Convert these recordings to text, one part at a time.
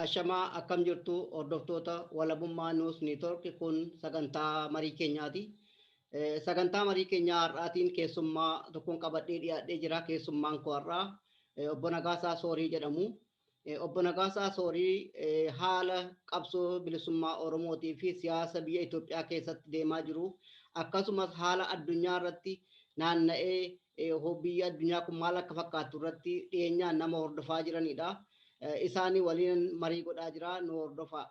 Ashamaa akkam jirtu hordoftoota walabummaa News Network kun sagantaa marii keenyaati. Sagantaa marii keenyaa har'aatiin keessummaa tokkoon qabadhee dhiyaadhee jira. Keessummaan koo har'aa obbo Nagaasaa Soorii jedhamu. Obbo Nagaasaa Soorii haala qabsoo bilisummaa Oromootii fi siyaasa biyya Itoophiyaa keessatti deemaa jiru. Akkasumas haala addunyaa irratti naanna'ee biyya addunyaa kun maal akka fakkaatu irratti dhiyeenyaan nama hordofaa jiranidha. Isaanii waliin marii godhaa jira nu hordofaa.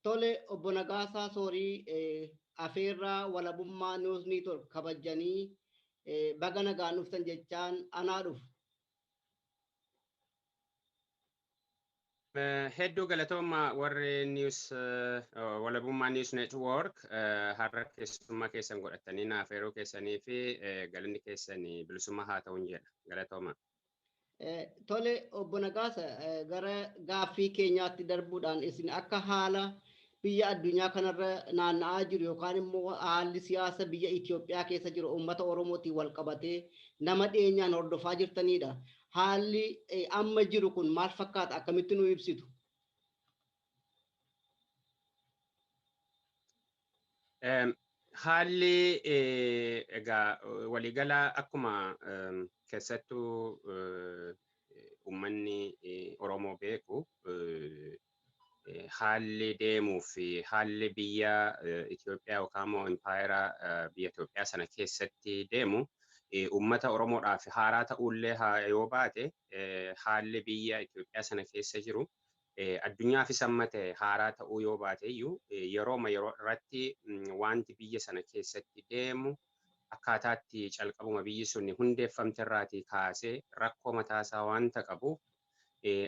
Tole obbo Nagaasaa Soorii afeerraa walabummaa News Network kabajanii baga nagaan dhuftan jechaan anaa dhufu. Hedduu galatooma warri news walabummaa News Network har'a keessummaa keessan godhatanii afeeruu keessanii fi galanni keessanii bilisummaa haa ta'uun jedha. Galatooma. Tole obbo Nagaasaa gara gaaffii keenyaatti darbuudhaan isin akka haala biyya addunyaa kanarra naanna'aa jiru yookaan immoo haalli siyaasa biyya Itoophiyaa keessa jiru uummata Oromootiin wal qabatee nama dhiyeenyaan hordofaa jirtanidha. Haalli amma jiru kun maal fakkaata akkamitti nu ibsitu? Haalli egaa waliigalaa akkuma keessattuu uummanni Oromoo beeku haalli deemuu fi haalli biyya Itoophiyaa yookaan immoo impaayera biyya Itoophiyaa sana keessatti deemu uummata Oromoodhaaf haaraa ta'ullee yoo baate haalli biyya Itoophiyaa sana keessa jiru addunyaafis amma ta'e haaraa ta'uu yoo baate iyyuu yeroo irratti wanti biyya sana keessatti deemu akkaataatti calqabuma biyyi sun hundeeffamte irraatii kaasee rakkoo mataasaa wanta qabuuf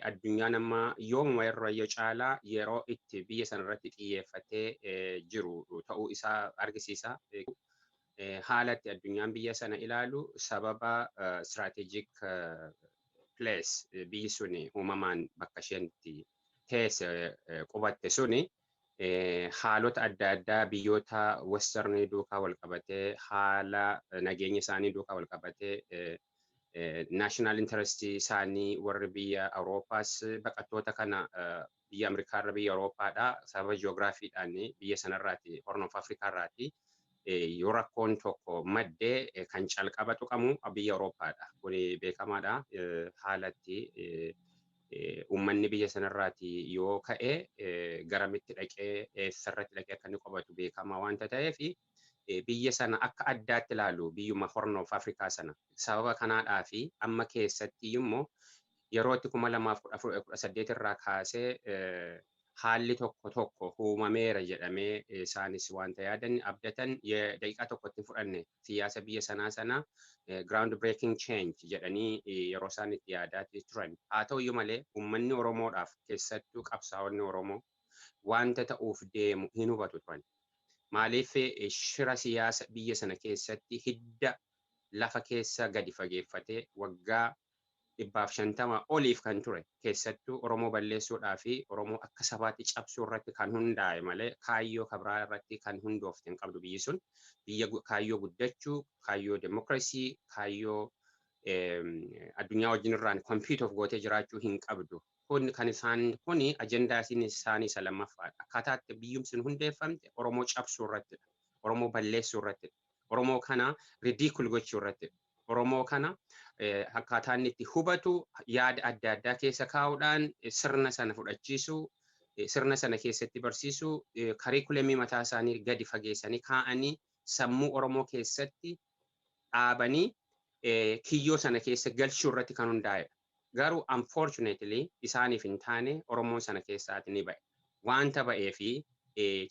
addunyaan amma yoomuma irra caalaa yeroo itti biyya sana irratti xiyyeeffatee jiru ta'uu isaa argisiisa. Haalatti addunyaan biyya sana ilaalu sababa strategic place biyyi sun uumamaan bakka isheetti teesse qubatte suni haalota adda addaa biyyoota westernii duukaa wal qabatee haala nageenya isaanii duukaa wal qabatee national interest isaanii warri biyya Awuroopaas baqattoota kana biyya Ameerikaarra biyya Awuroopaadha sababa ji'oogiraafiidhaan biyya sanarraati Horn of Afrikaarraati yoo rakkoon tokko maddee kan calqaba tuqamu biyya Awuroopaadha. Kuni beekamaadha haalatti uummanni biyya sanarraati yoo ka'e garamitti dhaqee eessarratti dhaqee akka inni qubatu beekamaa wanta ta'eef biyya sana akka addaatti ilaalu biyyuma Horn of Afrikaa sana sababa kanaadhaa fi amma keessatti immoo yerootti 2018 irraa kaasee haalli tokko uumameera jedhamee isaanis wanta yaadan abdatan daqiiqaa tokkotti fudhanne siyaasa biyya sanaa sana ground breaking change jedhanii yeroo isaan itti yaadaatti turan. Haa ta'u iyyuu malee uummanni Oromoodhaaf keessattuu qabsaa'onni Oromoo wanta ta'uuf deemu hin hubatu turan. Maaliif shira siyaasa biyya sana keessatti hidda lafa keessa gadi fageeffatee waggaa 150 oliif kan ture keessattuu Oromoo balleessuudhaa fi Oromoo akka sabaatti cabsuu irratti kan hundaa'e malee kaayyoo kabraa irratti kan hundoofte hin qabdu biyyi sun biyya kaayyoo guddachuu kaayyoo demokrasii kaayyoo addunyaa wajjin irraan compete of gootee jiraachuu hin qabdu. Kun kan kuni ajendaa isaanii isa lammaffaadha. Akkaataatti biyyuun sun hundeeffamte Oromoo cabsuu irrattidha. Oromoo balleessuu irrattidha. Oromoo kana ridiikul gochuu irrattidha. Oromoo kana akkaataan itti hubatu yaada adda addaa keessa kaa'uudhaan sirna sana fudhachiisuu, sirna sana keessatti barsiisuu, kariikulamii mataa isaanii gadi fageessanii kaa'anii sammuu Oromoo keessatti dhaabanii kiyyoo sana keessa galchuu irratti kan hundaa'edha. Garuu unfortunately isaaniif hin taane Oromoon sana keessaati ni ba'e. Wanta ba'ee fi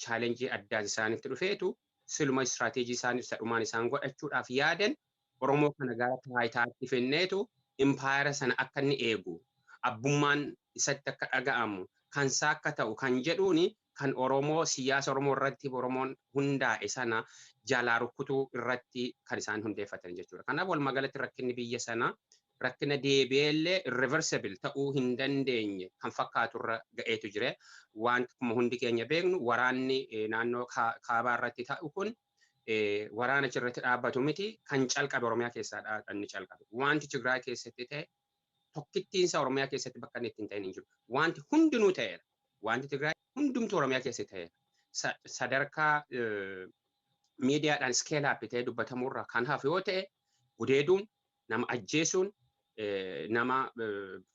chaalenjii addaa isaanitti dhufeetu siluma istiraatiijii isaanii dhumaan isaan godhachuudhaaf yaadan Oromoo kana gara taayitaatti fenneetu impaayera sana akka inni eegu abbummaan isatti akka dhaga'amu kan isaa akka ta'u kan jedhuuni kan Oromoo siyaasa Oromoo irratti Oromoon hundaa'e sana jalaa rukkutuu irratti kan isaan hundeeffatan jechuudha. Kanaaf walumaa galatti rakkinni biyya sana rakkina deebi'eellee irreversible ta'uu hin dandeenye kan fakkaatu irra ga'eetu jire. Wanti kuma hundi keenya beeknu waraanni naannoo kaabaa irratti ta'u kun waraana achirratti dhaabbatu miti kan calqabe Oromiyaa keessaadha kan inni calqabe. Wanti Tigraay keessatti ta'e tokkittiinsa Oromiyaa keessatti bakka inni ittiin ta'in hin jiru. Wanti hundinuu ta'eera. Wanti Tigraay hundumtuu Oromiyaa keessatti ta'eera. Sadarkaa miidiyaadhaan skeelaappii ta'ee dubbatamuurraa kan hafu yoo ta'e gudeeduun nama ajjeesuun nama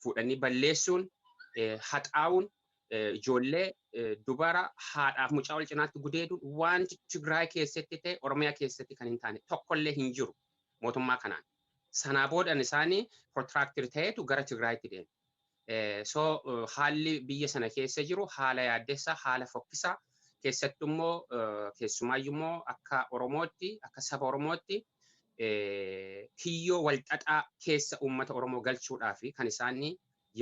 fuudhanii balleessuun haxaa'uun ijoollee dubara haadhaaf mucaa wal cinaatti gudeeduun wanti Tigraay keessatti ta'e Oromiyaa keessatti kan hin taane tokkollee hin jiru mootummaa kanaan. Sanaa boodan isaanii protractor ta'etu gara Tigraayitti deeme. So haalli biyya sana keessa jiru haala yaaddessaa haala fokkisaa keessattuu immoo keessumaayyuu immoo akka Oromootti akka saba Oromootti kiyyoo walxaxaa keessa uummata Oromoo galchuudhaaf kan isaanii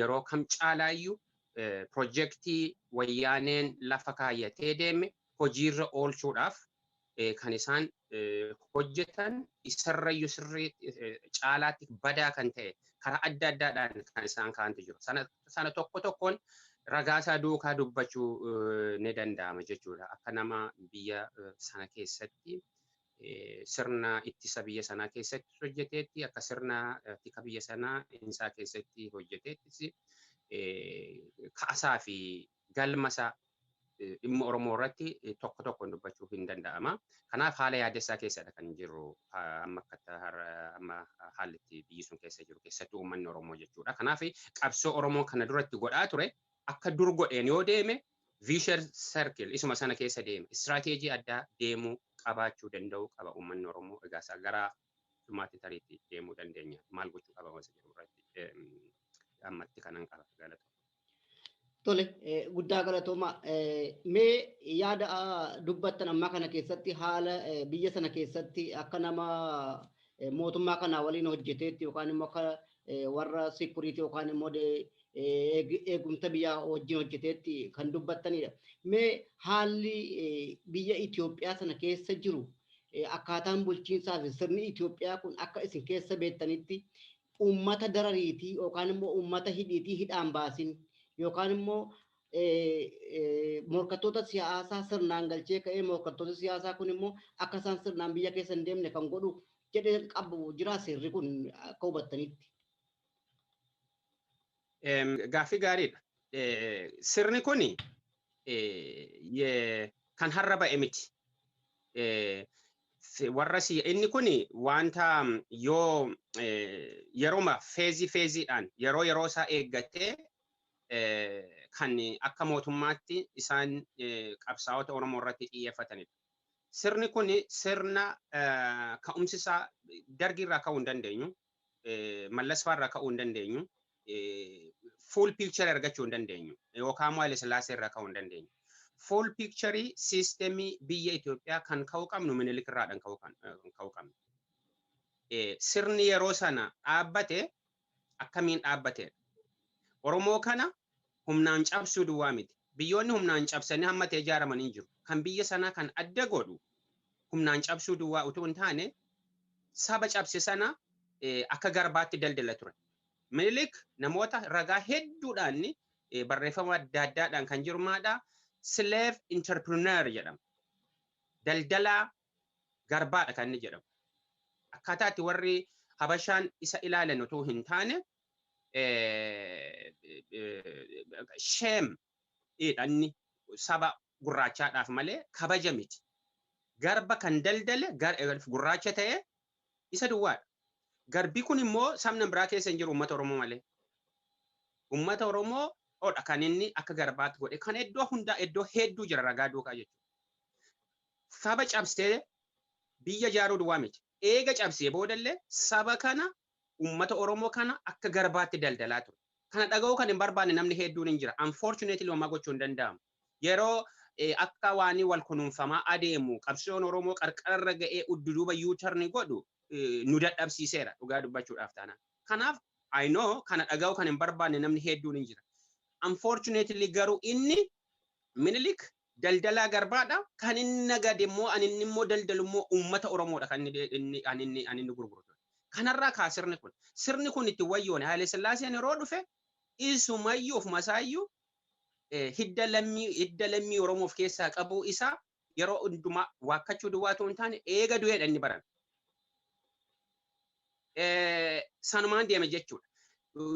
yeroo kam caalaayyuu projektii wayyaaneen lafa kaayyatee deeme hojiirra oolchuudhaaf kan isaan hojjetan isarrayyuu sirrii caalaatti badaa kan ta'e karaa adda addaadhaan kan isaan kaa'antu jiru. Sana tokko tokkoon ragaasaa duukaa dubbachuu ni danda'ama jechuudha. Akka nama biyya sana keessatti sirna ittisa biyya sanaa keessatti hojjeteetti akka sirna tika biyya sanaa isaa keessatti hojjeteetti kaasaa fi galmasaa dhimma Oromoo irratti tokko tokkoon dubbachuu hin danda'ama. Kanaaf haala yaaddessaa keessadha kan jiru amma haalli itti biyyi sun keessa jiru keessattuu uummanni Oromoo jechuudha. Kanaaf qabsoo Oromoo kana duratti godhaa ture akka dur godheen yoo deeme vicious circle isuma sana keessa deema. Istiraatiijii addaa deemuu qabaachuu danda'u qaba uummanni Oromoo. Egaa isaa gara dhumaatti tariitti deemuu dandeenya. Maal gochuu qaba wasa jedhu irratti ammatti kanan qaba galata. Tole, guddaa galatooma. Mee yaada dubbattan ammaa kana keessatti haala biyya sana keessatti akka nama mootummaa kana waliin hojjeteetti yookaan immoo akka warra security yookaan immoo eegumsa biyyaa wajjin hojjeteetti kan dubbattanidha. Mee haalli biyya Itoophiyaa sana keessa jiru akkaataan bulchiinsaa fi sirni Itoophiyaa kun akka isin keessa beektanitti uummata darariitii yookaan immoo uummata hidhiitii hidhaan baasin yookaan immoo morkattoota siyaasaa sirnaan galchee ka'ee morkattoota siyaasaa kun immoo akka isaan sirnaan biyya keessa hin deemne kan godhu jedhee qabu jira seerri kun akka hubattanitti. Gaaffii gaariidha. Sirni kuni kan har'a ba'e miti. Warra inni kuni wanta yoo yeroo feeziidhaan yeroo isaa eeggatee kan akka mootummaatti isaan qabsaa'ota Oromoo irratti xiyyeeffatanidha. Sirni kuni sirna ka'umsi isaa Dargii irraa ka'uu hin dandeenyu, Mallas Faa irraa ka'uu hin dandeenyu, full picture argachuu hin dandeenyu yookaan immoo Haile Sillaasee irraa ka'uu hin dandeenyu. Full picture systemii biyya Itoophiyaa kan ka'uu qabnu Minilik irraadhaan ka'uu qabnu. Sirni yeroo sana dhaabbate akkamiin dhaabbatedha? Oromoo kana humnaan cabsuu duwwaa miti. Biyyoonni humnaan cabsanii hammatee ijaaramanii jiru. Kan biyya sanaa kan adda godhu humnaan cabsuu duwwaa utuu hin taane saba cabse sana akka garbaatti daldala ture. Minilik namoota ragaa hedduudhaan barreeffama adda addaadhaan kan jiru maadha? Slave entrepreneur jedhama. Daldalaa garbaadha kan inni jedhamu. Akkaataa itti warri Habashaan isa ilaalan utuu hin taane shame dhanni saba gurraachaadhaaf malee kabaja miti. Garba kan daldale gurraacha ta'e isa duwwaadha. Garbi kun immoo sabna biraa keessa hin jiru uummata Oromoo malee. Uummata Oromoo odha kan inni akka garbaatti godhe kan iddoo hedduu jira ragaa duukaa jechuudha. Saba cabsee biyya ijaaruu duwwaa miti. Eega cabsee boodallee saba kana uummata Oromoo kana akka garbaatti daldalaa ture. Kana dhaga'uu kan hin barbaanne namni hedduun hin jira. Unfortunately homaa gochuu hin danda'amu. Yeroo akka waanii wal kunuunfamaa adeemu qabsoon Oromoo qarqararra ga'ee udduuba yuutarni godhu nu dadhabsiiseera dhugaa dubbachuudhaaf taana. Kanaaf I know kana dhaga'uu kan hin barbaanne namni hedduun hin jira. Unfortunately garuu inni Minilik daldalaa garbaadha. Kan inni nagade immoo ani inni immoo daldalu immoo uummata Oromoodha kan inni gurguratu. Kanarraa kaa sirni kun itti wayyoone Haile Sillaaseen yeroo dhufe isumayyuu of masaayyuu hidda lammii Oromoof keessaa qabu isaa yeroo hundumaa waakkachuu duwwaa ta'uu hin taane eega du'eedha inni baran. Sanumaan deeme jechuudha.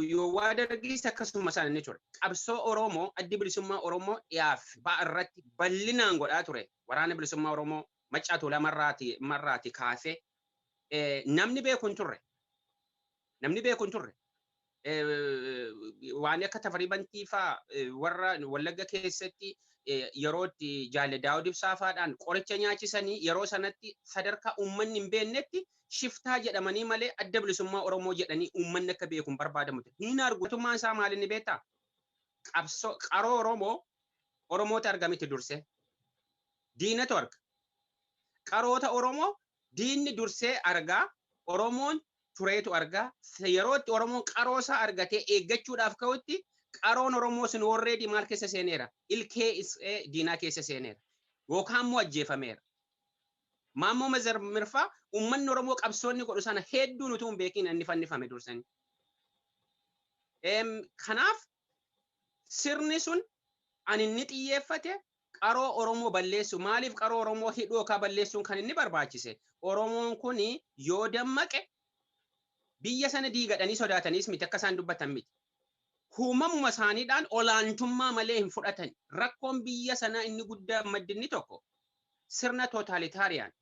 Yoo waa dargiis akkasuma isaan inni ture. Qabsoo Oromoo addi bilisummaa Oromoo dhiyaaf ba'a irratti bal'inaan godhaa ture. Waraana bilisummaa Oromoo Maccaa Tuulaa marraati kaasee namni beeku hin turre. Namni beeku hin turre. Waan akka Tafarii Bantii faa warra Wallagga keessatti yeroo itti Jaalle Daawud Ibsaa faadhaan qoricha nyaachisanii yeroo sanatti sadarkaa uummanni hin beeknetti shiftaa jedhamanii malee adda bilisummaa Oromoo jedhanii uummanni akka beeku hin barbaadamu. Hin argutummaan isaa maal inni beektaa? Qabsoo qaroo Oromoota argamitti durse. Diinatu arga. Qaroota Oromoo diinni dursee argaa Oromoon tureetu argaa yeroo itti Oromoon qaroosaa argatee eeggachuudhaaf ka'utti qaroon Oromoo sun already maal keessa seeneera? Ilkee diinaa keessa seeneera. Yookaan immoo ajjeefameera. Maammoo Mazar Mirfaa uummanni Oromoo qabsoonni godhu sana hedduun utuu hin beekin inni fannifame dursanii. Kanaaf sirni sun ani inni xiyyeeffate qaroo Oromoo balleessu maaliif qaroo Oromoo hidhuu yookaan balleessuun kan inni barbaachise Oromoon kun yoo dammaqe biyya sana diigadhanii sodaatanis miti akka isaan dubbatan miti. Uumamuma isaaniidhaan olaantummaa malee hin fudhatan. Rakkoon biyya sanaa inni guddaa maddinni tokko sirna tootaaliitaariyaan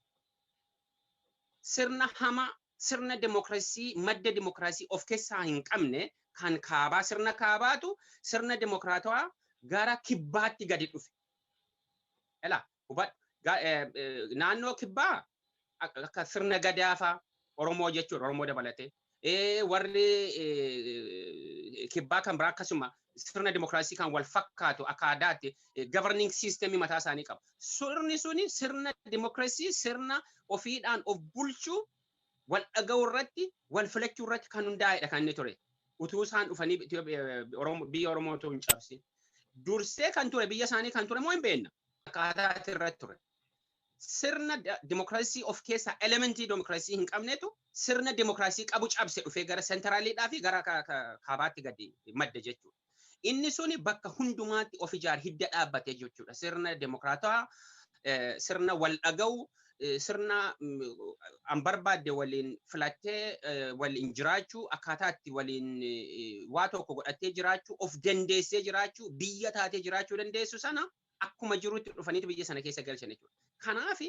sirna hamaa sirna demokraasii madda demokraasii of keessaa hin qabne kan kaabaa sirna kaabaatu sirna demokraatawaa gara kibbaatti gadi dhufe. Ela hubadhu naannoo kibbaa akka sirna gadaafa Oromoo jechuudha Oromoo dabalatee. Warri kibbaa kan biraa akkasuma sirna demokraasii kan wal fakkaatu akka aadaatti governing system mataa isaanii qaba. Sirni suni sirna demokraasii sirna ofiidhaan of bulchuu wal dhaga'uu irratti wal filachuu irratti kan hundaa'edha kan inni ture. Utuu isaan dhufanii biyya Oromoo otoo hin cabsin. Dursee kan ture biyya isaanii kan ture moo hin beekna. Akkaataa irratti ture. Sirna demokraasii of keessa elementii demokraasii hin qabnetu sirna demokraasii qabu cabse dhufee gara sentraaliidhaa fi gara kaabaatti gadi madda jechuudha. Inni suni bakka hundumaatti of ijaar hidda dhaabbate jechuudha. Sirna demokraataa, sirna wal dhaga'u, sirna an barbaadde waliin filattee waliin jiraachuu, akkaataatti waliin waa tokko godhattee jiraachuu, of dandeessee jiraachuu, biyya taatee jiraachuu dandeessu sana akkuma jirutti dhufaniitu biyya sana keessa galchan jechuudha. Kanaaf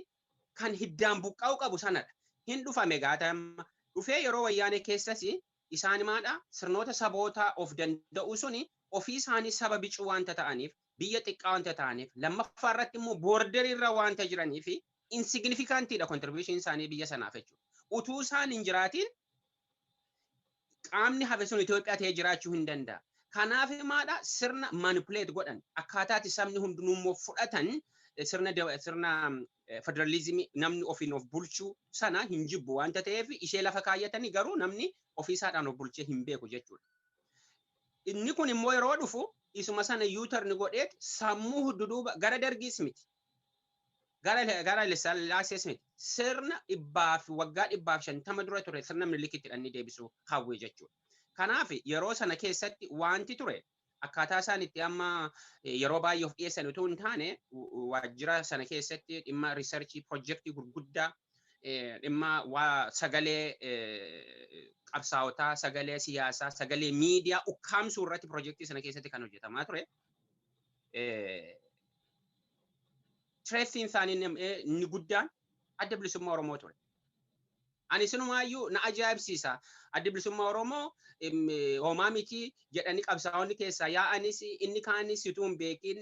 kan hiddaan buqqaa'u qabu sanadha. Hin dhufame gaatama dhufee yeroo wayyaanee keessas isaan maadha sirnoota saboota of danda'u suni ofii isaanii saba bicuu wanta ta'aniif biyya xiqqaa wanta ta'aniif lammaffaa irratti immoo boorderii irra wanta jiraniif insignifikantiidha contribution isaanii biyya sanaaf jechuudha. Utuu isaan hin jiraatiin qaamni hafe sun Itoophiyaa ta'ee jiraachuu hin danda'a. Kanaaf maadha sirna manipulate godhan akkaataatti sabni hundinuu fudhatan sirna federalizimii namni ofiin of bulchuu sana hin jibbu wanta ta'eef ishee lafa kaayyatanii garuu namni ofiisaadhaan of bulchee hin beeku jechuudha. Inni kun immoo yeroo dhufu isuma sana yuutarni godheet sammuu hudduuba gara dargiis miti. Gara Lissaalaasees miti. Sirna waggaa 150 dura ture sirna Minilikitti dhanni deebisuu hawwee jechuudha. Kanaaf yeroo sana keessatti wanti ture akkaataa isaan itti amma yeroo baay'ee of dhiyeessan utuu hin taane waajjira sana keessatti dhimma riisarchii piroojeektii gurguddaa dhimma waa sagalee qabsaa'otaa, sagalee siyaasaa, sagalee miidiyaa ukkaamsuu irratti piroojeektii sana keessatti kan hojjetamaa ture. Tireeffiin isaanii inni guddaan adda bilisummaa Oromoo ture. Ani sinumaayyuu na ajaa'ibsiisa. Adda bilisummaa Oromoo homaa miti jedhanii qabsaa'onni keessaa yaa'anis inni kaanis utuu hin beekin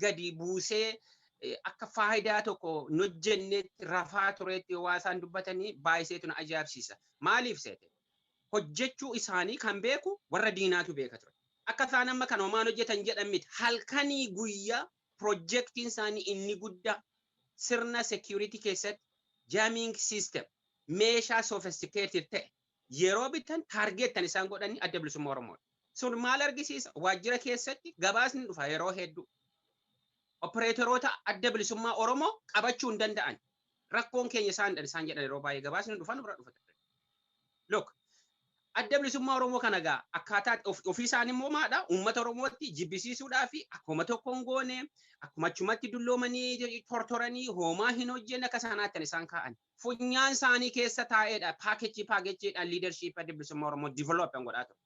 gadi buusee akka faayidaa tokko nu hojjennetti rafaa turetti waa isaan dubbatanii baay'iseetu na ajaa'ibsiisa. Maaliif seete? Hojjechuu isaanii kan beeku warra diinaatu beeka ture. Akka isaan amma kan homaan hojjetan jedhan miti halkanii guyyaa piroojeektiin isaanii inni guddaa sirna security keessatti jamming system meeshaa sophisticated ta'e yeroo bitan targeettan isaan godhanii adda bilisummaa Oromoo. Sun maal argisiisa? Waajjira keessatti gabaasni dhufa yeroo hedduu. Opereetoroota adda bilisummaa Oromoo qabachuu hin danda'an. Rakkoon keenya isaan jedhan yeroo baay'ee gabaasni dhufan bira dhufa. Look, adda bilisummaa Oromoo kana gaa akkaataa ofii isaanii immoo maadha uummata Oromootti jibbisiisuudhaa fi akkuma tokkoon goone akkuma achumatti dulloomanii tortoranii homaa hin hojjenne akka sanaatti isaan kaa'an. Funyaan isaanii keessa taa'eedha paakejiidhaan liidarshiip adda bilisummaa Oromoo diiveloopan godhaa ture.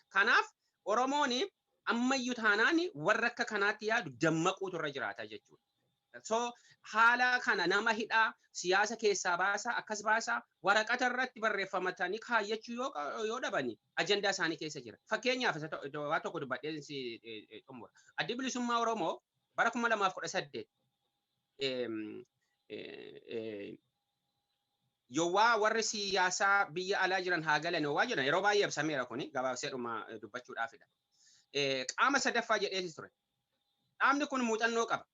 Kanaaf Oromoon ammayyuu taanaan warra akka kanaatti yaadu dammaquutu irra jiraata jechuudha. So haala kana nama hidhaa siyaasa keessaa baasaa akkas baasaa waraqata irratti barreeffamatanii kaayyachuu yoo dhabani ajandaa isaanii keessa jira. Fakkeenyaaf waa tokko dubbadheen si xumura. Addi bilisummaa Oromoo bara 2018 yowwaa warri siyaasaa biyya alaa jiran haa galan yowwaa jiran yeroo baay'ee ibsameera kuni gabaabseedhuma dubbachuudhaafidha. Qaama sadaffaa jedheetis ture. Dhaabni kun muuxannoo qaba.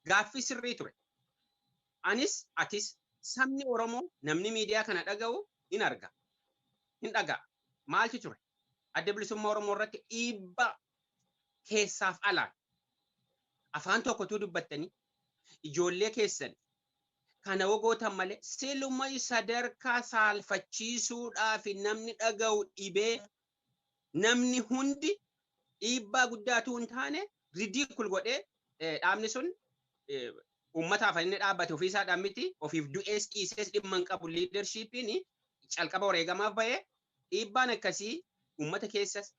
Gaaffii sirrii ture. Anis atis sabni Oromoo namni miidiyaa kana dhaga'u hin arga. Hin dhaga'a. Maaltu ture? Adda bilisummaa Oromoo irratti dhiibbaa keessaaf alaan afaan tokkotu dubbattanii ijoollee keessan kana wagootan malee siluma sadarkaa saalfachiisuudhaaf namni dhaga'u dhibee namni hundi dhiibbaa guddaatu hin taane ridiikul godhee dhaabni sun uummataaf inni dhaabbate ofiisaadhaan miti ofiif du'ees dhiisees dhimma hin qabu liidarshiipiin calqaba wareegamaaf bahee dhiibbaan akkasii uummata keessas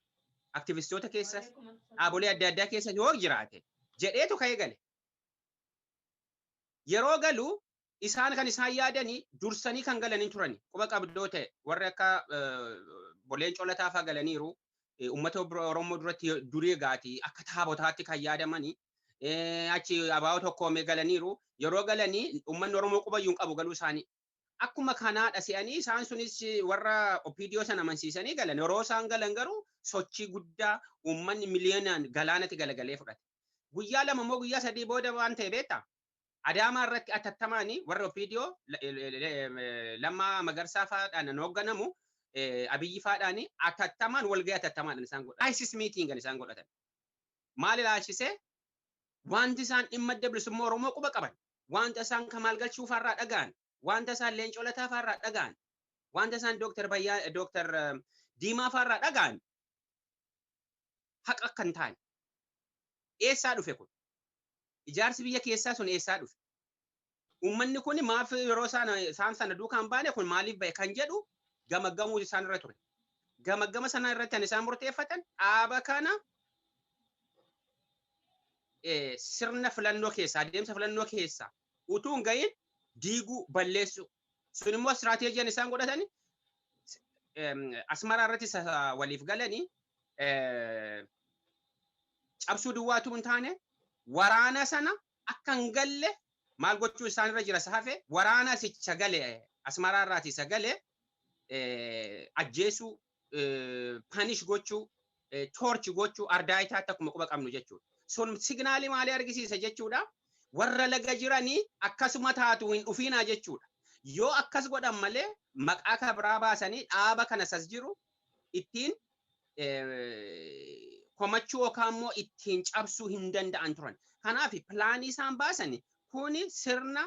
aktivistoota keessas dhaabolee adda addaa keessa yoo jiraate jedheetu ka'ee gale. Yeroo galu isaan kan isaan yaadanii dursanii kan galanii turani quba qabdoo ta'e warri akka boleen colataa fa'aa galaniiru uummata Oromoo duratti durii gaati akka taabotaatti kan yaadamanii achi abaa'oo tokkoomee galaniiru yeroo galanii uummanni Oromoo qubayyuun qabu galuu isaanii. Akkuma kanaadha se'anii isaan sunis warra OPDO sana amansiisanii galan yeroo isaan galan garuu sochii guddaa uummanni miliyoonaan galaanatti galagalee fudhate. Guyyaa lama immoo guyyaa sadii booda waan ta'e beektaa? Adaamaa irratti atattamaanii warra OPDO Lammaa Magarsaa fa'aadhaan hoogganamu Abiyyi fa'aadhaan atattamaan walgahii atattamaadhaan isaan godhatan. ISIS miitingan isaan godhatan. Maal ilaalchisee? Wanti isaan dhimma adda bilisummaa Oromoo quba qaban. Wanta isaan Kamaal Galchuu fa'arraa dhaga'an. Wanta isaan Leencoo Lataa fa'arraa dhaga'an. Wanta isaan Dooktar Diimaa fa'arraa dhaga'an. Haqa akka hin taane. Eessaa dhufe kun? Ijaarsi biyya keessaa sun eessaa dhufe? Uummanni kun maaf yeroo isaan sana duukaan baane kun maaliif bahe kan jedhu gamaggamuu isaan irra ture. Gamaggama sana irratti isaan murteeffatan dhaaba kana sirna filannoo keessaa adeemsa filannoo keessaa utuu hin gahin diiguu balleessu. Sun immoo istiraatiijiin isaan godhatani Asmaraa irratti waliif galanii cabsuu duwwaatu hin taane waraana sana akka hin galle maal gochuu isaan irra jira sahafe waraana sicha gale Asmaraa irraati isa gale ajjeesuu panish gochuu torch gochuu ardaayitaatti akkuma quba qabnu jechuudha. Sun signaalii maalii argisiisa jechuudha. Warra laga jiranii akkasuma taatu hin dhufiinaa jechuudha. Yoo akkas godhan malee maqaa kabraa baasanii dhaaba kana sas jiru ittiin komachuu yookaan immoo ittiin cabsuu hin danda'an turan. Kanaaf pilaanii isaan baasanii kuni sirna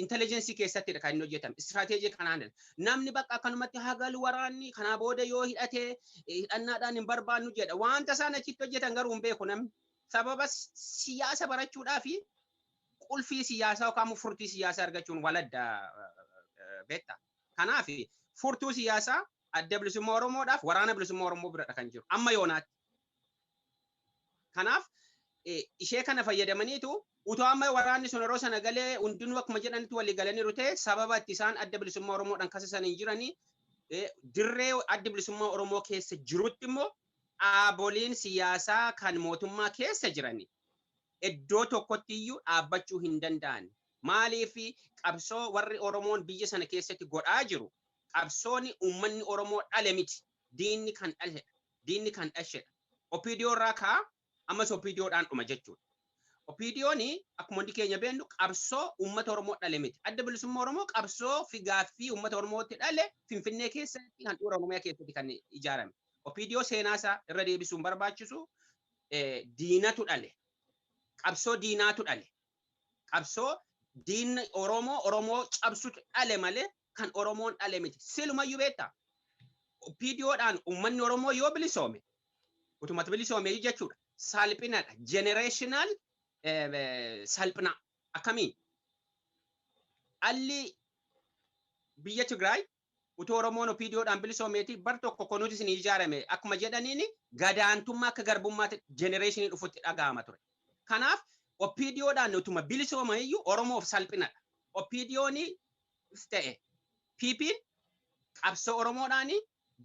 intelligensii keessattidha kan inni hojjetame. Istiraatiijii kanaan namni bakka akkanumatti hagalu waraanni kanaa booda yoo hidhatee hidhannaadhaan hin barbaannu jedha. Wanta isaan achitti hojjetan garuu hin beeku namni. Sababa siyaasa barachuudhaa fi qulfii siyaasaa yookaan furtuu siyaasaa argachuun waladda beektaa. Kanaaf furtuu siyaasaa adda bilisummaa Oromoodhaaf waraana bilisummaa Oromoo biradha kan jiru. Amma yoonaatti. Kanaaf ishee kana fayyadamaniitu utoo amma waraanni sun yeroo sana galee hundinuu akkuma jedhanitti walii galaniiru ta'e sababa itti isaan adda bilisummaa Oromoodhaan kasisan hin jiranii dirree adda bilisummaa Oromoo keessa jirutti immoo dhaaboliin siyaasaa kan mootummaa keessa jiranii iddoo tokkotti iyyuu dhaabbachuu hin danda'an. Maaliif qabsoo warri Oromoon biyya sana keessatti godhaa jiru qabsooni uummanni Oromoo dhale miti. Diinni kan dhalhedha. Diinni kan dhashedha. OPDO irraa kaa ammas OPDOdhaan dhuma jechuudha. OPDOni akkuma hundi keenya beeknu qabsoo uummata Oromoo dhale miti. Adda bilisummaa Oromoo qabsoo fi gaaffii uummata Oromootti dhale Finfinnee keessatti kan dhuura Oromiyaa keessatti kan ijaarame. OPDO seenaasaa irra deebisuun barbaachisu diinatu dhale. Qabsoo diinaatu dhale. Qabsoo diinni Oromoo cabsutu dhale malee kan Oromoon dhale miti. Silumayyuu beektaa. OPDOdhaan uummanni Oromoo yoo bilisoome utumatti bilisoome jechuudha. Salphinadha. Generational salphina. Akkamiin? Alli biyya Tigraay utuu Oromoon OPDOdhaan bilisoomeeti bar tokko konuuti isin ijaarame akkuma jedhaniini gadaantummaa akka garbummaatti generation dhufutti dhaga'ama ture. Kanaaf OPDOdhaan utuma bilisooma iyyuu Oromoof salphinadha. OPDOni ta'e PP'n qabsoo Oromoodhaan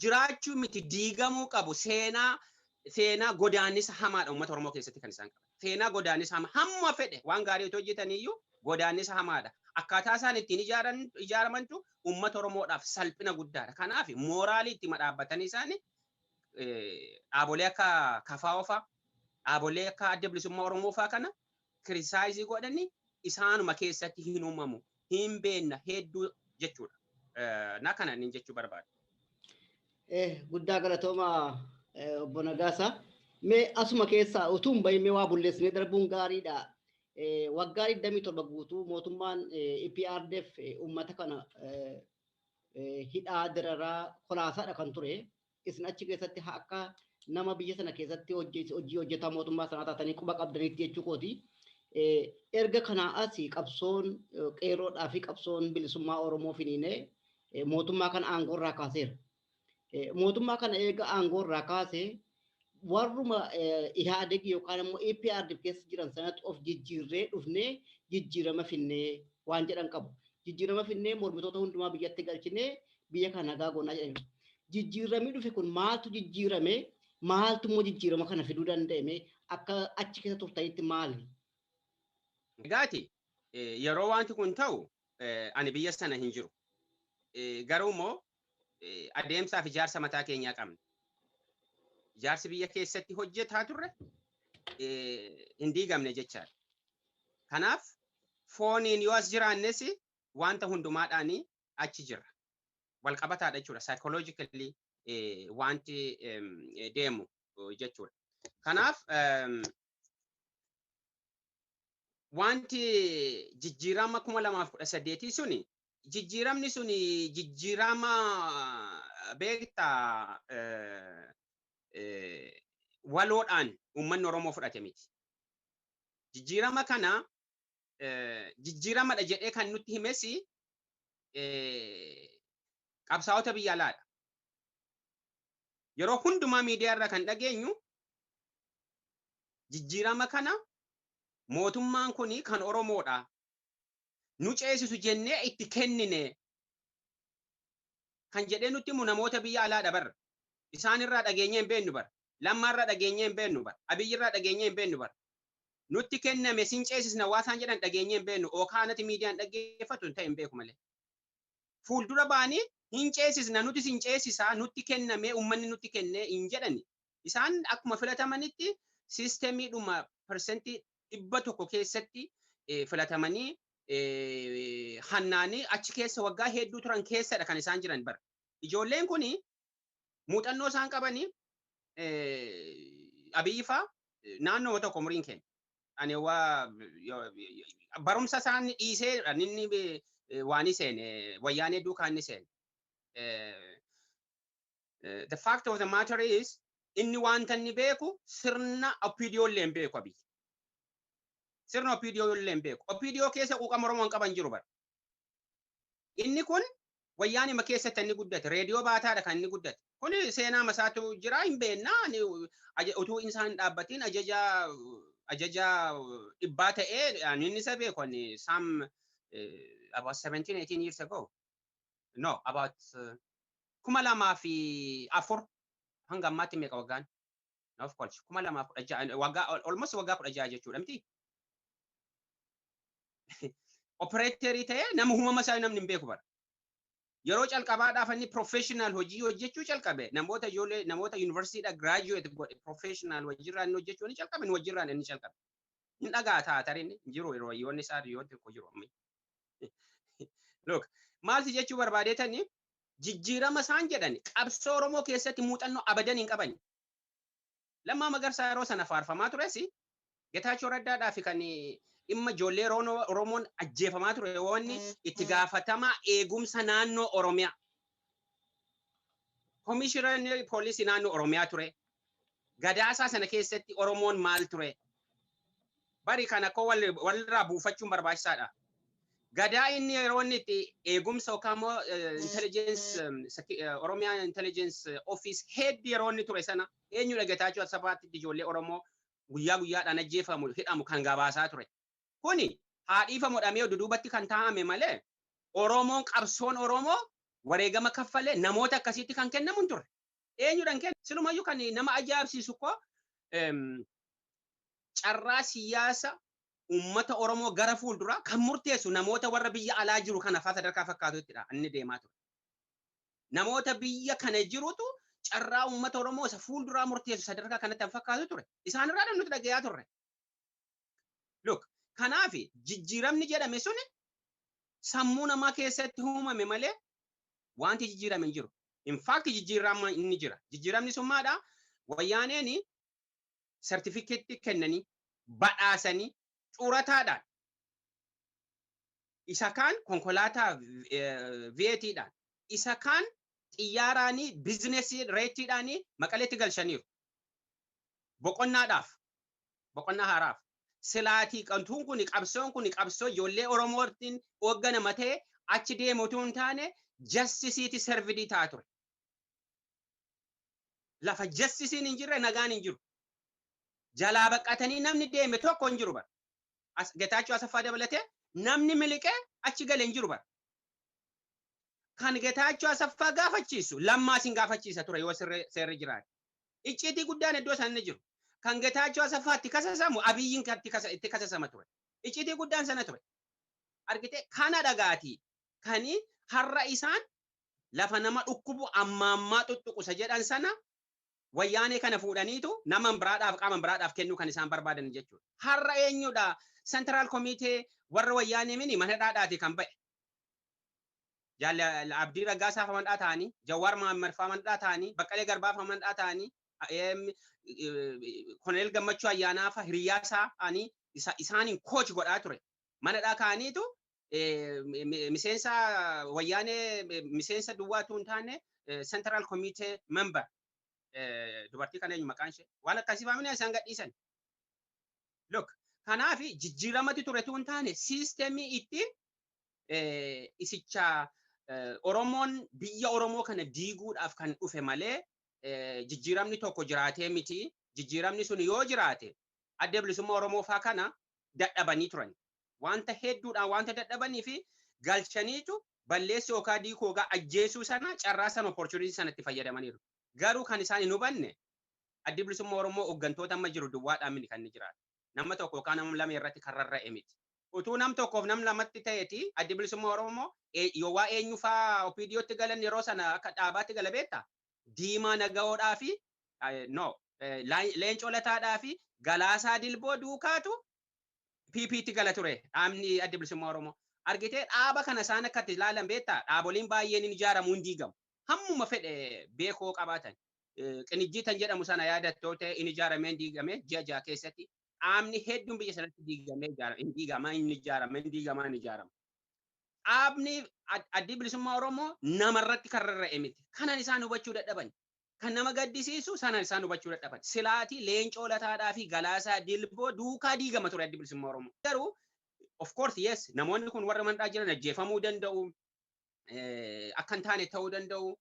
jiraachuu miti diigamuu qabu seenaa godaannisa hamaadha uummata Oromoo keessatti kan isaan qaban. Seenaa godaannisa hamaa hamma fedhe waan gaarii otoo hojjetanii iyyuu godaannisa hamaadha. Akkaataa isaan ittiin ijaaramantu uummata Oromoodhaaf salphina guddaadha. Kanaaf mooraalii itti madhaabbatanii isaanii dhaabolee akka KFO fa'aa dhaabolee akka adda bilisummaa Oromoo fa'aa kana kirisaayizii godhanii isaanuma keessatti hin uumamu. Hin beenna hedduu jechuudha. Na kana inni jechuu barbaada. Guddaa galatooma obbo Nagaasaa. Mee asuma keessaa utuun bahimee waa bulleessinee darbuun gaariidha. Waggaa 27 guutuu mootummaan EPRDF uummata kana hidhaa dararaa kolaasaadha kan ture. Isin achi keessatti akka nama biyya sana keessatti hojii hojjetaa mootummaa sanaa taatanii quba qabdaniitti jechuu kooti. Erga kanaa asii qabsoon qeerroodhaa fi qabsoon bilisummaa Oromoo finiinee mootummaa kana aangoo irraa kaaseera. Mootummaa kana eega aangoo irraa kaasee warruma IHADEG yookaan immoo EPRDF keessa jiran sanatti of jijjiirree dhufnee jijjiirama finnee waan jedhan qabu. Jijjiirama finnee mormitoota hundumaa biyyatti galchinee biyya kana nagaa goonaa jedhani. Jijjiiramni dhufe kun maaltu jijjiirame? Maaltu immoo jijjiirama kana fiduu danda'ame akka achi keessa turtanitti maali? Gaati yeroo wanti kun ta'u ani biyya sana hin jiru. Garuu immoo adeemsaaf ijaarsa mataa keenyaa qabna. Ijaarsi biyya keessatti hojjetaa turre hin diigamne jechaadha. Kanaaf fooniin yoo as jiraannes wanta hundumaadhaan achi jirra. Walqabataadha jechuudha. Psychologically wanti deemu jechuudha. Kanaaf wanti jijjiirama 2018 suni jijjiiramni suni jijjiirama beektaa waloodhaan uummanni Oromoo fudhate miti. Jijjiirama kana jijjiiramadha jedhee kan nutti himes qabsaa'ota biyya alaadha. Yeroo hundumaa miidiyaa irraa kan dhageenyu jijjiirama kana mootummaan kuni kan Oromoodha. Nu ceesisu jennee itti kennine kan jedhee nutti himu namoota biyya alaadha barra. Isaan irraa dhageenyee hin beennu bara. Lammaa irraa dhageenyee hin beennu bara. Abiyyi irraa dhageenyee hin beennu bara. Nutti kenname sin ceesisna waasaan jedhan dhageenyee hin beennu. Ookaanati miidiyaan dhaggeeffatu hin ta'e hin beeku malee. Fuuldura baanii hin ceesisna nuti sin ceesisaa nutti kenname uummanni nutti kennee hin jedhani. Isaan akkuma filatamanitti siistemiidhuma persentii 100 keessatti filatamanii hannaanii achi keessa waggaa hedduu turan keessadha kan isaan jiran bara. Ijoolleen kuni muuxannoo isaan qabanii Abiyyi faa naannoo tokko umuriin keenya. Ani waa barumsa isaan dhiisee inni waan seene wayyaanee duukaa inni seene. The fact of the matter is inni wanta inni beeku sirna opidiyoo hin beeku Abiyyi. Sirna opidiyoo hin beeku. Opidiyoo keessa quuqama Oromoon qaban jiru bara. Inni kun wayyaanima keessatti inni guddate. Reediyoo baataadha kan inni guddate. Kuni seenaa masaatu jira hin beennaa utuu isaan dhaabbatiin ajaja dhibbaa ta'ee inni isa beeku ani some about 17-18 years ago. No, about 2004 hanga ammaatti meeqa waggaan? Of course 2016 waggaa almost waggaa 16 jechuudha miti. Operator ta'ee nama uumama isaa namni hin beeku bara. Yeroo calqabaadhaaf inni professional hojii hojjechuu calqabe namoota ijoollee namoota universityidha graduate professional hojiirraan hojjechuu ni calqabe hojiirraan inni calqabe. Hin dhagaa taatarin jiru yeroo yoonni isaa yoo tokko jiru amma. Look maalti jechuu barbaadeetanii jijjiirama isaan jedhani qabsoo Oromoo keessatti muuxannoo abadan hin qaban. Lammaa Magarsaa yeroo sana faarfamaa turesi Getaachoo Raddaadhaa fi kan dhimma ijoollee Oromoon ajjeefamaa ture wanni itti gaafatama eegumsa naannoo Oromiyaa. Komishinarri poolisii naannoo Oromiyaa ture. Gadaasaa sana keessatti Oromoon maal ture? Bari kana koo walirraa buufachuun barbaachisaadha. Gadaa inni yeroo inni itti eegumsa yookaan intelligence Oromiyaa intelligence office head yeroo inni ture sana eenyudha Getaachoo Asafaatti ijoollee Oromoo guyyaa guyyaadhaan ajjeefamu hidhamu kan gabaasaa ture. Kuni haadhiifamu dhamee duduubatti kan taa'ame malee Oromoon qabsoon Oromoo wareegama kaffalee namoota akkasiitti kan kennamu hin turre. Eenyudhaan kenna? Silumayyuu kan nama ajaa'ibsiisu koo carraa siyaasa uummata Oromoo gara fuulduraa kan murteessu namoota warra biyya alaa jiru kana faa sadarkaa fakkaatuttidha inni deemaa ture. Namoota biyya kana jirutu carraa uummata Oromoo isa fuulduraa murteessu sadarkaa kanatti kan fakkaatu ture. Isaan irraa nuti dhagayaa turre. Look, kanaaf jijjiiramni jedhame suni sammuu namaa keessatti uumame malee wanti jijjiirame hin jiru. In fact jijjiirama inni jira. Jijjiiramni sun maadha? Wayyaaneen sertifikeetti kennanii badhaasanii xurataadhaan isa kaan konkolaataa VAT'dhaan isa kaan xiyyaaraanii bizinesii reetiidhaanii maqaleetti galchaniiru. Boqonnaadhaaf boqonnaa haaraaf silaatii qantuun kun qabsoon kun qabsoo ijoollee Oromootiin hoogganama ta'e achi deemutu hin taane jastisiiti servidii ta'a ture. Lafa jastisiin hin jirre nagaan hin jiru. Jalaa baqatanii namni deeme tokko hin jiru bara. Getaachoo Asaffaa dabalatee namni miliqee achi galee hin jiru bara. Kan Getaachoo Asaffaa gaafachiisu Lammaa sin gaafachiisa ture yoo seerri jiraate. Icciitii guddaan iddoo isaan jiru. Kan Getaachoo Asafaatti kasasamu Abiyyiin itti kasasama ture. Icciitii guddaan sana ture. Argite kana dhagaati. Kani har'a isaan lafa nama dhukkubu ammaa tuttuqusa jedhan sana wayyaanee kana fuudhaniitu nama biraadhaaf qaama biraadhaaf kennuu kan isaan barbaadan jechuudha. Har'a eenyudha Central Committee warra wayyaanee mini mana dhaadhaati kan ba'e. Jaalala Abdii Raggaasaa famanidhaa ta'anii, Jawaar Mahammad famanidhaa ta'anii, Baqqalee Garbaa famanidhaa ta'anii, Koloneel Gammachuu Ayyaanaa fa hiriyaasaa ta'anii isaaniin kooch godhaa ture. Manadhaa ka'aniitu miseensa wayyaanee miseensa duwwaatu hin taane Central Committee member dubartii kana eenyu maqaan ishee waan akkasii faamina isaan gadhiisan. Look, kanaaf jijjiiramati turetu hin taane siistemii ittiin isicha Oromoon biyya Oromoo kana diiguudhaaf kan dhufe malee jijjiiramni tokko jiraatee miti. Jijjiiramni sun yoo jiraate adda bilisummaa Oromoo faa kana dadhabanii turan. Wanta hedduudhaan wanta dadhabanii fi galchaniitu balleessi yookaan diikoogaa ajjeesuu sana carraa sana opportunity sanatti fayyadamaniiru. Garuu kan isaan hin hubanne adda bilisummaa Oromoo hooggantoota amma jiru duwwaadhaan miti kan inni jiraatu. Nama tokko yookaan nama lama irratti kan rarra'e miti. Utuu nam tokkoof nam lamatti ta'eeti adda bilisummaa Oromoo yoo waa eenyu faa OPDOtti galan yeroo sana akka dhaabaatti gala beektaa Diimaa Nagaoodhaa fi Leencoo Lataadhaa fi Galaasaa Dilboo duukaatu PPT gala ture dhaabni adda bilisummaa Oromoo. Argitee dhaaba kana isaan akkatti ilaalan beektaa dhaaboliin baay'een hin ijaaramu hin diigamu. Hammuma fedhe beekoo qabaatan. Qinijjiitan jedhamu sana yaadattoota hin ijaaramee hin diigame ji'a keessatti. Dhaabni hedduun biyya sanatti diigamee ijaarama. Hin diigamaa hin ijaarama. Hin diigamaa hin ijaarama. Dhaabni adda bilisummaa Oromoo namarratti kan rarra'e miti. Kanan isaan hubachuu dadhaban. Kan nama gaddisiisu sanan isaan hubachuu dadhaban. Silaatii Leencoo Lataadhaa fi Galaasaa Dilboo duukaa diigama ture adda bilisummaa Oromoo. Garuu of course yes namoonni kun warra mandhaa jiran ajjeefamuu danda'u. Akka hin taane ta'uu danda'u.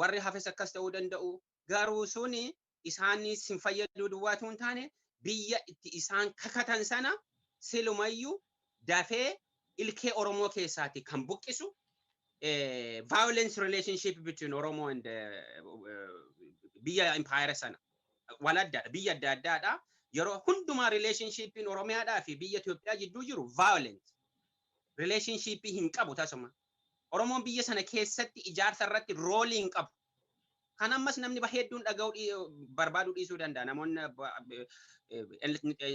Warri hafes akkas ta'uu danda'u. Garuu suni isaanis hin fayyaduu duwwaatu hin taane biyya itti isaan kakatan sana silumayyuu dafee ilkee Oromoo keessaati kan buqqisu violence relationship between Oromo and biyya empire sana waladda biyya adda addaadha yeroo hundumaa relationship in Oromiyaadhaa fi biyya Itoophiyaa jidduu jiru violent relationship hin qabu tasuma Oromoon biyya sana keessatti ijaarsa irratti role hin qabu. Kan ammas namni hedduun dhaga'uu barbaaduu dhiisuu danda'a namoonni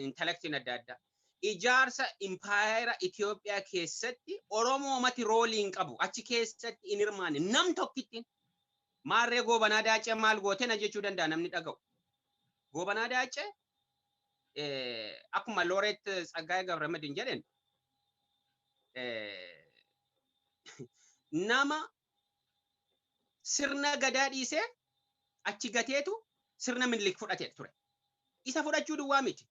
intellectiin adda addaa. Ijaarsa empire Itoophiyaa keessatti Oromoo mati role hin qabu. Achi keessatti hin hirmaanne nam tokkittiin maarree Goobanaa Daacee maal goote na jechuu danda'a namni dhaga'u. Goobanaa Daacee akkuma Looreet Tsaggaayee Gabramadiin jedhan nama sirna gadaa dhiisee achi gateetu sirna Minilik fudhatee ture. Isa fudhachuu duwwaa miti.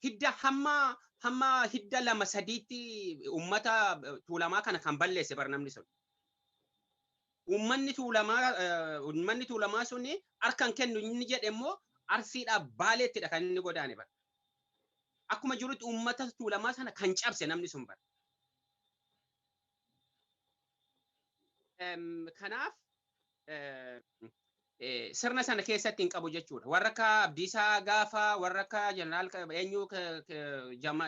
Hidda hamma hidda lama sadiitti ummata Tuulamaa kana kan balleesse bar namni sun. Ummanni Tuulamaa suni harkaan kennu inni jedhe immoo Arsiidhaa Baaleettidha kan inni godaane bar. Akkuma jirutti ummata Tuulamaa sana kan cabse namni sun bar. Kanaaf sirna sana keessatti hin qabu jechuudha. Warra akka Abdiisaa Gaafa, warra akka Jeneraal eenyu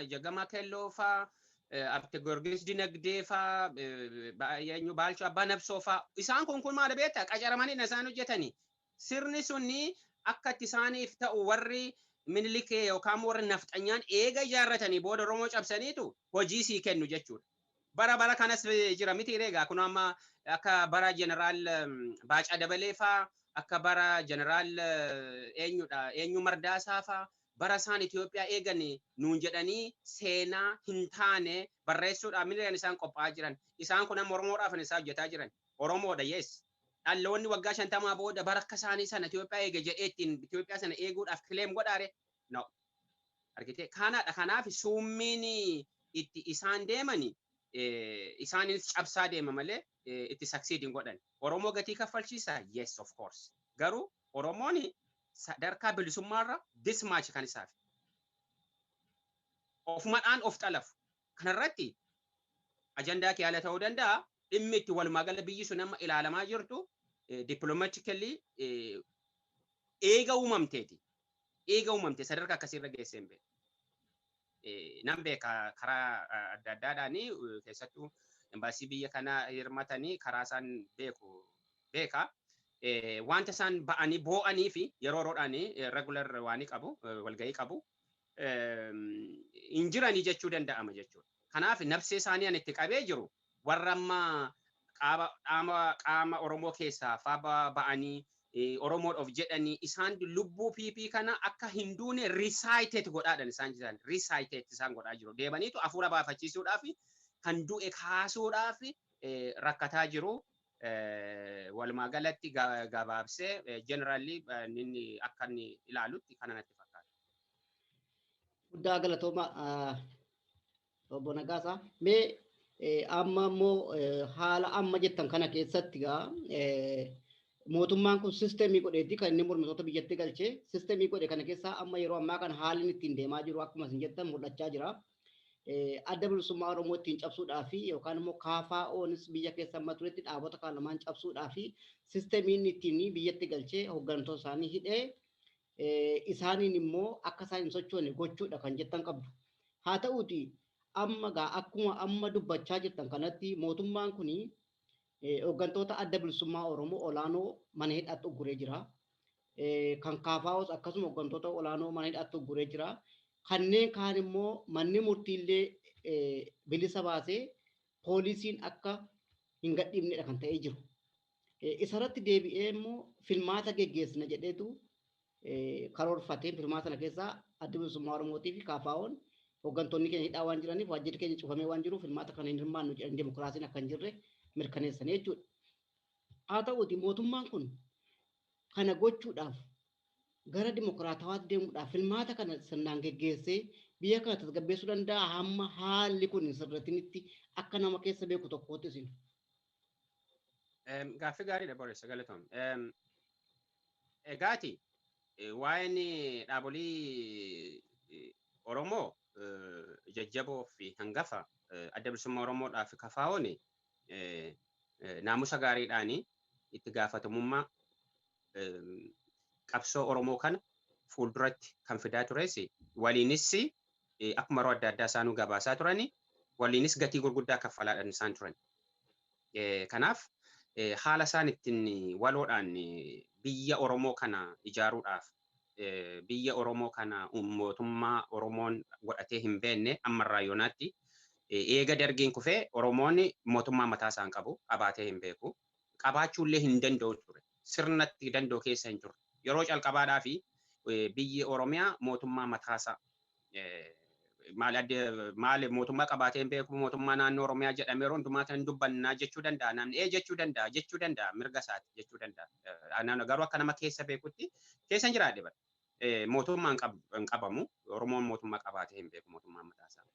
Jagamaa Kelloo faa, Abte Gorgis Dinagdee faa, eenyu Baalchoo Abbaa Nabsoo faa. Isaan kun maal beektaa qacaramanii isaan hojjetanii. Sirni sunni akka itti isaaniif ta'u warri Minilik yookaan warri nafxanyaan eega ijaarratanii booda Oromoo cabsaniitu hojii sii kennu jechuudha. Bara kanas jira miti reegaa kun amma akka bara Jeneraal Baacaa Dabalee faa akka bara Jeneraal eenyu Mardaasaa faa bara isaan Itoophiyaa eeganii nuun jedhanii seenaa hin taane barreessuudhaaf miliyoona isaan qophaa'aa jiran. Isaan kun amma Oromoodhaaf isaan hojjetaa jiran. Oromoodha yes. Dhaloonni waggaa 50 booda bara akka isaanii sana Itoophiyaa eege jedheettiin Itoophiyaa sana eeguudhaaf kileem godhaare. No. Argitee kanaadha kanaaf summiin itti isaan deemanii isaanis cabsaa deema malee itti succeeding godhan. Oromoo gatii kaffalchiisa? Yes, of course. Garuu Oromoon sadarkaa bilisummaarra this much kan isaaf. Ofumadhaan of xalafu. Kanarratti ajandaa kee haala ta'uu danda'a. Dhimmi itti walumaa gala biyyi sun amma ilaalamaa jirtu diplomatically eega uumamteeti. Eega uumamte sadarkaa akkasiirra geessee hin beeku. Nan beeka karaa adda addaadhaanii keessattuu embaasii biyya kanaa hirmatanii karaa isaan beeka. Wanta isaan ba'anii boo'anii fi yeroo yeroodhaanii regular waanii qabu walgahii qabu hin jiranii jechuu danda'ama jechuudha. Kanaaf nabsee isaanii ani itti qabee jiru warra amma qaama Oromoo keessaa faa ba'anii Oromoodhaaf jedhanii isaan lubbuu PP kana akka hin duune recited godhaadhan isaan jiran recited isaan godhaa jiru. Deebaniitu hafuura baafachiisuudhaaf kan du'e kaasuudhaaf rakkataa jiru. Walumaa galatti gabaabsee generally inni akka inni ilaalutti kana natti fakkaata. Guddaa galatooma obbo Nagaasaa. Mee amma immoo haala amma jettan kana keessatti mootummaan kun sisteemii godheetti kan inni mormitoota biyyatti galchee sisteemii godhe kana keessaa amma yeroo ammaa kana haalli ittiin deemaa jiru akkuma isin jettan mul'achaa jira. Adda bilisummaa Oromoo ittiin cabsuudhaaf yookaan immoo KFO'nis biyya keessa amma turetti dhaabota kan lamaan cabsuudhaaf sisteemiin ittiin biyyatti galchee hooggantoota isaanii hidhee isaaniin immoo akka isaan hin sochoone gochuudha kan jettan qabdu. Haa ta'uuti amma akkuma amma dubbachaa jirtan kanatti mootummaan kun hooggantoota adda bilisummaa Oromoo olaanoo mana hidhaatti ugguree jira. Kan KFO'os akkasuma hooggantoota olaanoo mana hidhaatti ugguree jira. Kanneen kaan immoo manni murtiillee bilisa baasee poolisiin akka hin gadhiifnedha kan ta'ee jiru. Isarratti deebi'ee immoo filmaata geggeessina jedheetu karoorfatee filmaata sana keessaa adda bilisummaa Oromootii fi KFO'n hooggantoonni keenya hidhaa waan jiraniif waajjirri keenya cufamee waan jiruuf filmaata kana hin hirmaannu jedhan dimokiraasiin akka hin jirre mirkaneessan jechuudha. Haa ta'uuti mootummaan kun kana gochuudhaaf gara dimokiraatawaatti deemuudhaaf filmaata kana sirnaan geggeessee biyya kana tasgabbeessuu danda'a hamma haalli kun sirratinitti akka nama keessa beeku tokkootti isin. Gaaffii gaariidha Boris galatoom. Egaati waa'een dhaabolee Oromoo jajjaboo fi hangafa adda bilisummaa Oromoodhaaf KFO'n naamusa gaariidhaan itti gaafatamummaa qabsoo Oromoo kana fuulduratti kan fidaa tures waliinis akkuma yeroo adda addaa isaanuu gabaasaa turani waliinis gatii gurguddaa kaffalaadhaan isaan turan. Kanaaf haala isaan ittiin waloodhaan biyya Oromoo kana ijaaruudhaaf biyya Oromoo kana mootummaa Oromoon godhatee hin beekne ammarraa yoonaatti eega dargiin kufee Oromoon mootummaa mataa isaan qabu qabaatee hin beeku qabaachuullee hin danda'u ture sirnatti danda'u keessa hin turre. Yeroo calqabaadhaa fi biyyi Oromiyaa mootummaa mataasaa maal mootummaa qabaatee hin beeku mootummaa naannoo Oromiyaa jedhamee yeroo hundumaa kan dubbannaa jechuu danda'a namni jechuu danda'a mirga isaati jechuu danda'a. Garuu akka nama keessa beekutti keessa hin jiraadhe bara. Mootummaan hin qabamu Oromoon mootummaa qabaatee hin beeku mootummaa mataasaa.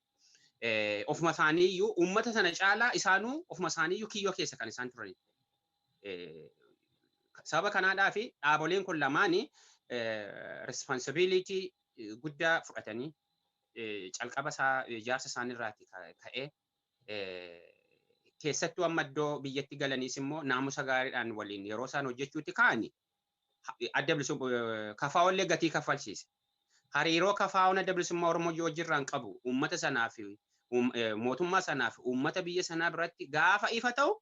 Ofuma isaaniiyyuu uummata sana caalaa isaanuu ofuma isaaniiyyuu kiyyoo keessa kan isaan turani. Sababa kanaadhaa fi dhaaboleen kun lamaanii responsibility guddaa fudhatanii calqaba ijaarsa isaaniirraati ka'ee keessattuu amma iddoo biyyatti galaniis immoo naamusa gaariidhaan waliin yeroo isaan hojjechuutti ka'ani adda bilisummaa KFO'llee gatii kaffalchiise. Hariiroo KFO'n adda bilisummaa Oromoo wajjirraan qabu uummata sanaa fi mootummaa sanaa fi uummata biyya sanaa biratti gaafa ifa ta'u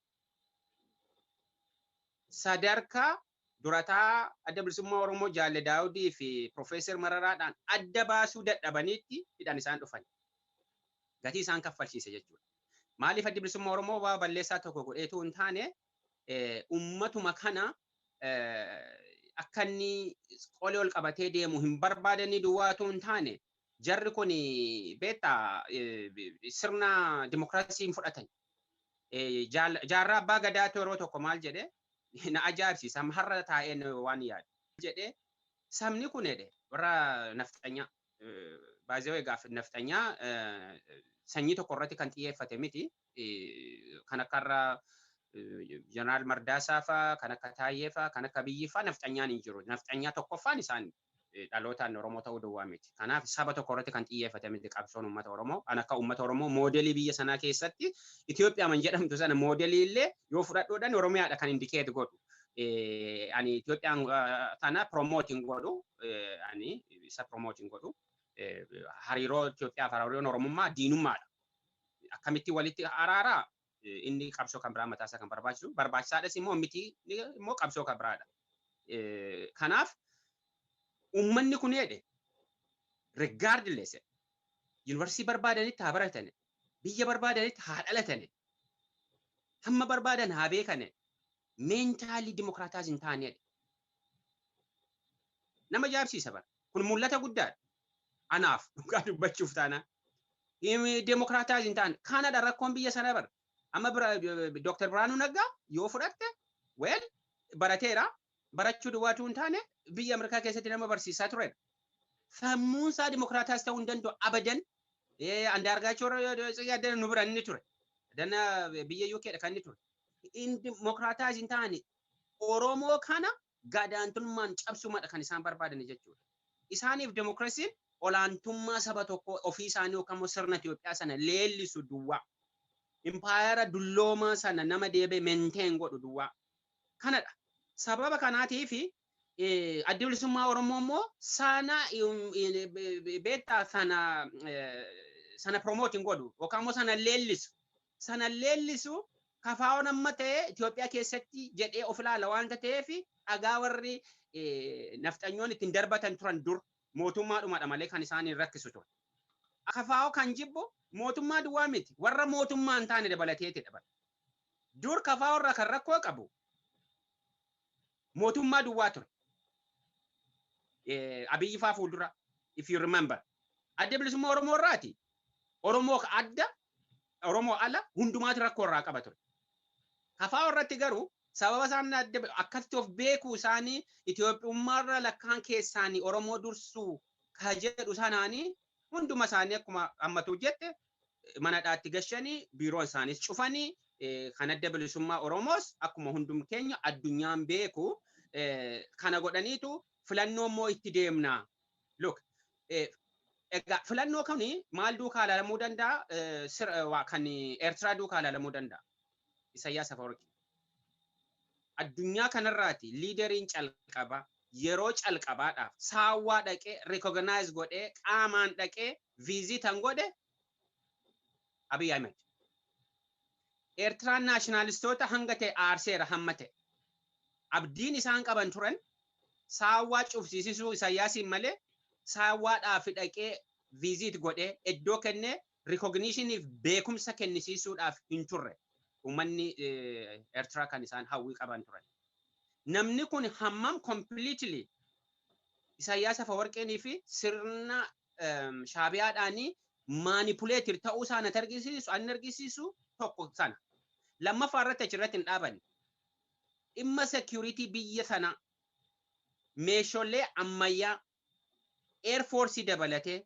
sadarkaa durataa adda bilisummaa Oromoo Jaalle Daawudii fi Profeesar Mararaadhaan adda baasuu dadhabaniitti hidhan isaan dhufan. Gatii isaan kaffalchiise jechuudha. Maaliif adda bilisummaa Oromoo waa balleessaa tokko godheetu hin taane uummatuma kana akka inni qolee ol qabatee deemu hin barbaadanii duwwaatu hin taane jarri kun beektaa sirna dimokiraasii hin fudhatan. Jaarraa abbaa gadaatu yeroo tokko maal jedhee na ajaa'ibsiisa har'a taa'een waan yaadu jedhee sabni kun warra nafxanyaa baay'ee gaafa nafxanyaa sanyii tokko irratti kan xiyyeeffate miti kan akka irra Jeneraal Mardaasaa fa'aa kan akka Taayyee fa'aa kan akka Biyyii fa'aa nafxanyaan hin jiru. Nafxanyaa tokkoffaan isaan dhalootaan Oromoo ta'uu duwwaa miti. Kanaaf saba tokko irratti kan xiyyeeffate miti qabsoon uummata Oromoo. Kan akka uummata Oromoo moodelii biyya sanaa keessatti Itoophiyaa man jedhamtu sana moodelii illee yoo fudhadhuudhaan Oromiyaadha kan indikeet godhu. ani Itoophiyaan tana promoting godhu ani isa promoting godhu hariiroo Itoophiyaa fi hariiroon Oromummaa diinummaadha. Akkamitti walitti araaraa inni qabsoo kan biraa mataa isaa kan barbaachisu barbaachisaadhas immoo miti immoo qabsoo kan biraadha. Kanaaf uummanni kun jedhe regardless yuunivarsiitii barbaadanitti haa baratani biyya barbaadanitti haa dhalatani hamma barbaadan haa beekani meentaalii dimokiraataas hin taane nama jaabsiisa bara kun mul'ata guddaadha anaaf dhugaa dubbachuuf taana dimokiraataas hin taane Kaanadaa rakkoon biyya sana bara amma Dr. Biraanuu Naggaa yoo fudhatte well barateera barachuu duwwaatu hin taane biyya Ameerikaa keessatti nama barsiisaa turedha. Sammuun isaa dimokiraataas ta'uu hin danda'u abadan Andaargaachoo Tsiggaadaa nu bira inni ture. Dana biyya UK dha kan inni ture. Dimokiraataas hin taane Oromoo kana gadaantummaan cabsumadha kan isaan barbaadan jechuudha. Isaaniif dimokiraasiin olaantummaa saba tokko ofii isaanii yookaan sirna Itoophiyaa sana leellisu duwwaa. Impaayera dulloomaa sana nama deebee maintain godhu duwwaa. Kanadha. Sababa kanaatiif adda bilisummaa Oromoo immoo sana beektaa sana promoting godhu yookaan immoo sana leellisu kafaa'oon amma ta'e Itoophiyaa keessatti jedhee of ilaala waan ta'eef dhagaa warri nafxanyoon ittiin darbatan turan dur mootummaadhumadha malee kan isaanii rakkisu ture. Kafaa'oo kan jibbu mootummaa duwwaa miti warra mootummaa hin taane dabalateetidha bara. Dur kafaa'oo irraa kan rakkoo qabu mootummaa duwwaa ture. Abiyyi faa fuuldura if you remember. Adda bilisummaa Oromoo irraati. Oromoo adda Oromoo ala hundumaatu rakkoo irraa qaba ture. Kafaa'oo irratti garuu sababa isaan akkasitti of beekuu isaanii Itoophiyummaarra lakkaan keessaanii Oromoo dursuu ka jedhu sanaanii hunduma isaanii akkuma ammatu jette manadhaatti gashanii biiroon isaaniis cufanii kan adda bilisummaa Oromoos akkuma hundum keenya addunyaan beeku kana godhaniitu filannoo immoo itti deemnaa. Look, egaa filannoo kuni maal duukaa ilaalamuu danda'a? Kan Eertiraa duukaa ilaalamuu danda'a. Isaayyaas Afeworqi. Addunyaa kanarraati liideriin calqaba yeroo calqabaadhaaf saawwaa dhaqee recognize godhee qaamaan dhaqee viizitan godhe Abiy Ahmed. Eertiraan naashinaalistoota hanga ta'e aarseera hamma ta'e. Abdiin isaan qaban turan saawwaa cufsiisisuu Isaayyaasiin malee saawwaadhaaf dhaqee viizit godhee iddoo kennee recognitionif beekumsa kennisiisuudhaaf hin turre. Uummanni Eertiraa kan isaan hawwii qaban turan. Namni kun hammam completely Isaayyaas Afeworqii fi sirna Shaabiyaadhaanii manipulator ta'uu isaa argisiisu tokko sana. Lammaffaa irratti achirratti hin dhaaban. Dhimma security biyya sana meeshaalee ammayyaa Air Force dabalatee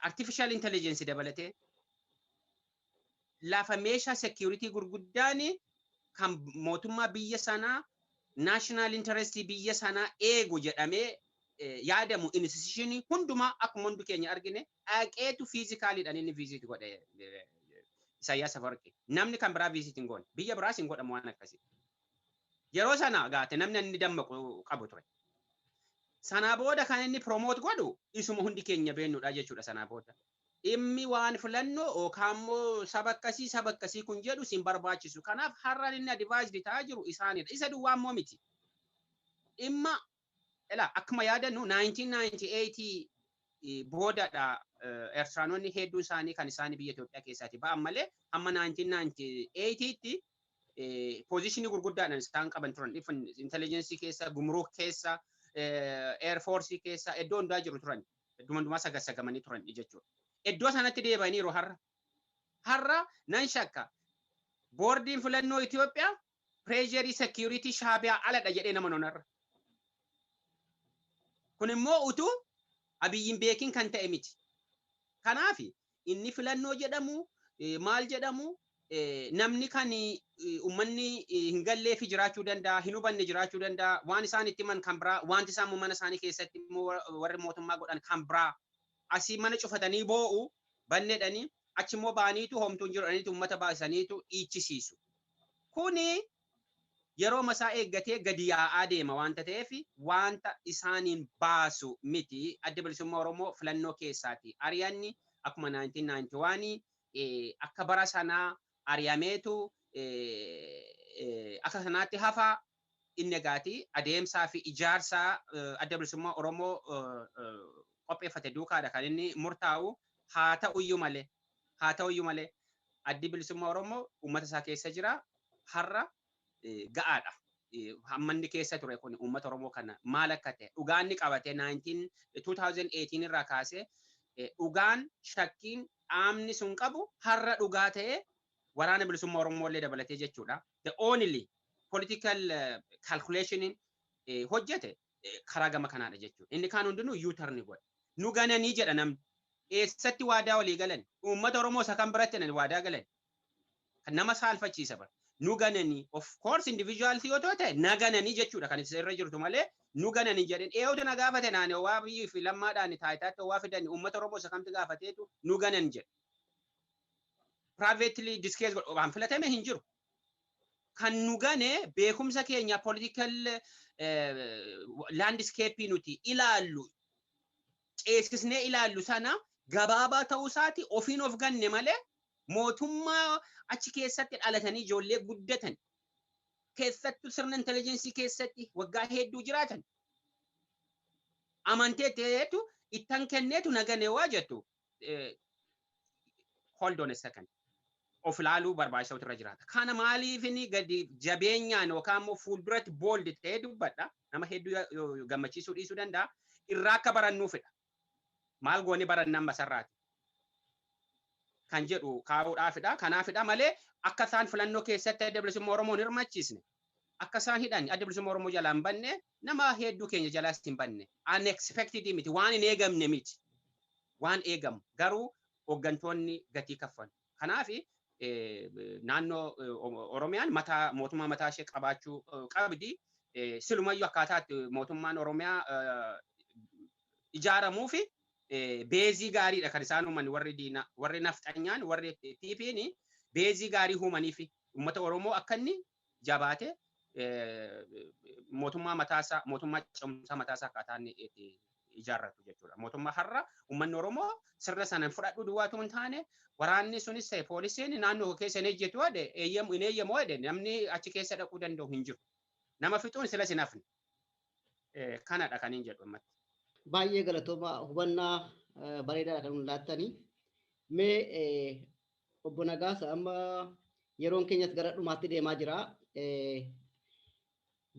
artificial intelligence dabalatee lafa meeshaa security gurguddaan kan mootummaa biyya sanaa national interest biyya sanaa eegu jedhamee yaadamu institution hundumaa akkuma hundi keenya argine dhaqeetu physicalidhaan inni visit godhe Isaayyaas Afeworqi. Namni kan biraa visit hin goone biyya biraas hin godhamu waan akkasii. Yeroo sana gaate namni inni dammaqu qabu ture. Sanaa booda kan inni promote godhu isuma hundi keenya beennudha jechuudha sanaa booda. Dhimmi waan filannoo yookaan immoo saba akkasii kun jedhu sin barbaachisu. Kanaaf har'aan inni advised ta'aa jiru isaanidha. Isa duwwaa immoo miti. Dhimma akkuma yaadannu 1998 boodadha Eertiraanonni hedduun isaanii kan isaanii biyya Itoophiyaa keessaati ba'an malee hamma 1998tti positionii gurguddaadhaan isaan qaban turan. Intelligence keessa, gumruuk keessa, Air Force keessa iddoo hundaa jiru turan. Hundumaa sagassagamanii turan jechuudha. Iddoo sanatti deebi'aniiru har'a. Har'a nan shakka boordiin filannoo Itoophiyaa treasury security Shaabiyaa aladha jedhee nama nonarra. Kun immoo utuu Abiyyiin beekin kan ta'e miti. Kanaaf inni filannoo jedhamu maal jedhamu namni kan uummanni hin galleef jiraachuu danda'a, hin hubanne jiraachuu danda'a, waan isaan itti himan kan biraa, wanti isaan mana isaanii keessatti warri mootummaa godhan kan biraa, asii mana cufatanii boo'u banneedhanii achi immoo baaniitu homtuun jiraniitu uummata baasaniitu dhiichisiisu. Kuni yeroo masaa eeggatee gadi yaa'aa deema wanta ta'eef wanta isaaniin baasu miti. Adda bilisummaa Oromoo filannoo keessaati. Ari'anni akkuma 1991 akka bara sanaa ari'ameetu akka sanaatti hafa inni egaati adeemsaa fi ijaarsa adda bilisummaa Oromoo qopheeffate duukaadha kan inni murtaa'u. Haa ta'uyyuu malee addi bilisummaa Oromoo uummata isaa keessa jira. Har'a ga'aadha. Hammanni keessa ture kun uummata Oromoo kana maal akka ta'e dhugaan ni qabate 2018 irraa kaasee dhugaan shakkiin dhaamni sun qabu har'a dhugaa ta'e waraana bilisummaa Oromoo illee dabalatee jechuudha. The only political calculation hojjete karaa gama kanaadha jechuudha. Inni kaan hundinuu U-turn godhe. Nu gananii jedha namni. Eessatti waadaa walii galan? Uummata Oromoo isa kan biratti waadaa galan. Kan nama saalfachiisa bara. Nu gananii of course individual yoo ta'e na gananii jechuudha kan irra jirtu malee nu gananii jedhan eeyyatu na gaafate naane waa biyyi fi lammaadhaan taayitaatti waa fidan uummata Oromoo isa kamti gaafateetu nu ganan jedha. Privately discuss waan filatame hin jiru. Kan nu gane beekumsa keenya political landscape nuti ilaallu ceesisnee ilaallu sana gabaabaa ta'uu isaati ofiin of ganne malee mootummaa achi keessatti dhalatanii ijoollee guddatan keessattuu sirna intelligensii keessatti waggaa hedduu jiraatan amantee ta'eetu ittan kenneetu nagane waa jettu hold on a second of ilaaluu barbaachisa irra jiraata. Kana maaliif inni gadi jabeenyaan yookaan immoo fuulduratti bold ta'ee dubbadha nama hedduu gammachiisuu dhiisuu danda'a irraa akka barannuufidha. Maal goone barannan masarraati. Kan jedhu kaa'uudhaafidha. Kanaafidha malee akka isaan filannoo keessatti adda bilisummaa Oromoo hin hirmaachisne. Akka isaan hidhan adda bilisummaa Oromoo jalaa hin banne nama hedduu keenya jalaas hin banne. Unexpected miti waan hin eegamne miti. Waan eegamu garuu hooggantoonni gatii kaffalu. Kanaaf naannoo Oromiyaan mootummaa mataa ishee qabaachuu qabdi. Silumayyuu akkaataatti mootummaan Oromiyaa ijaaramuu fi beezii gaariidha kan isaan uuman warri nafxanyaan warri TP'n beezii gaarii uumanii fi uummata Oromoo akka inni jabaate mootummaa mataasaa mootummaa cimsaa mataasaa akkaataa inni ijaarratu jechuudha. Mootummaa har'a uummanni Oromoo sirna sana fudhadhu duwwaatu hin taane waraanni sunis ta'e poolisiin naannoo keessa hin ejjetu jedhe hin eeyyamu jedhe namni achi keessa dhaquu danda'u hin jiru. Nama fixuun silas hin hafne. Kanadha kan hin jedhu ammatti. Baay'ee galatooma hubannaa bareedaadha kan laattanii. Mee obbo Nagaasa amma yeroon keenyas gara dhumaatti deemaa jira.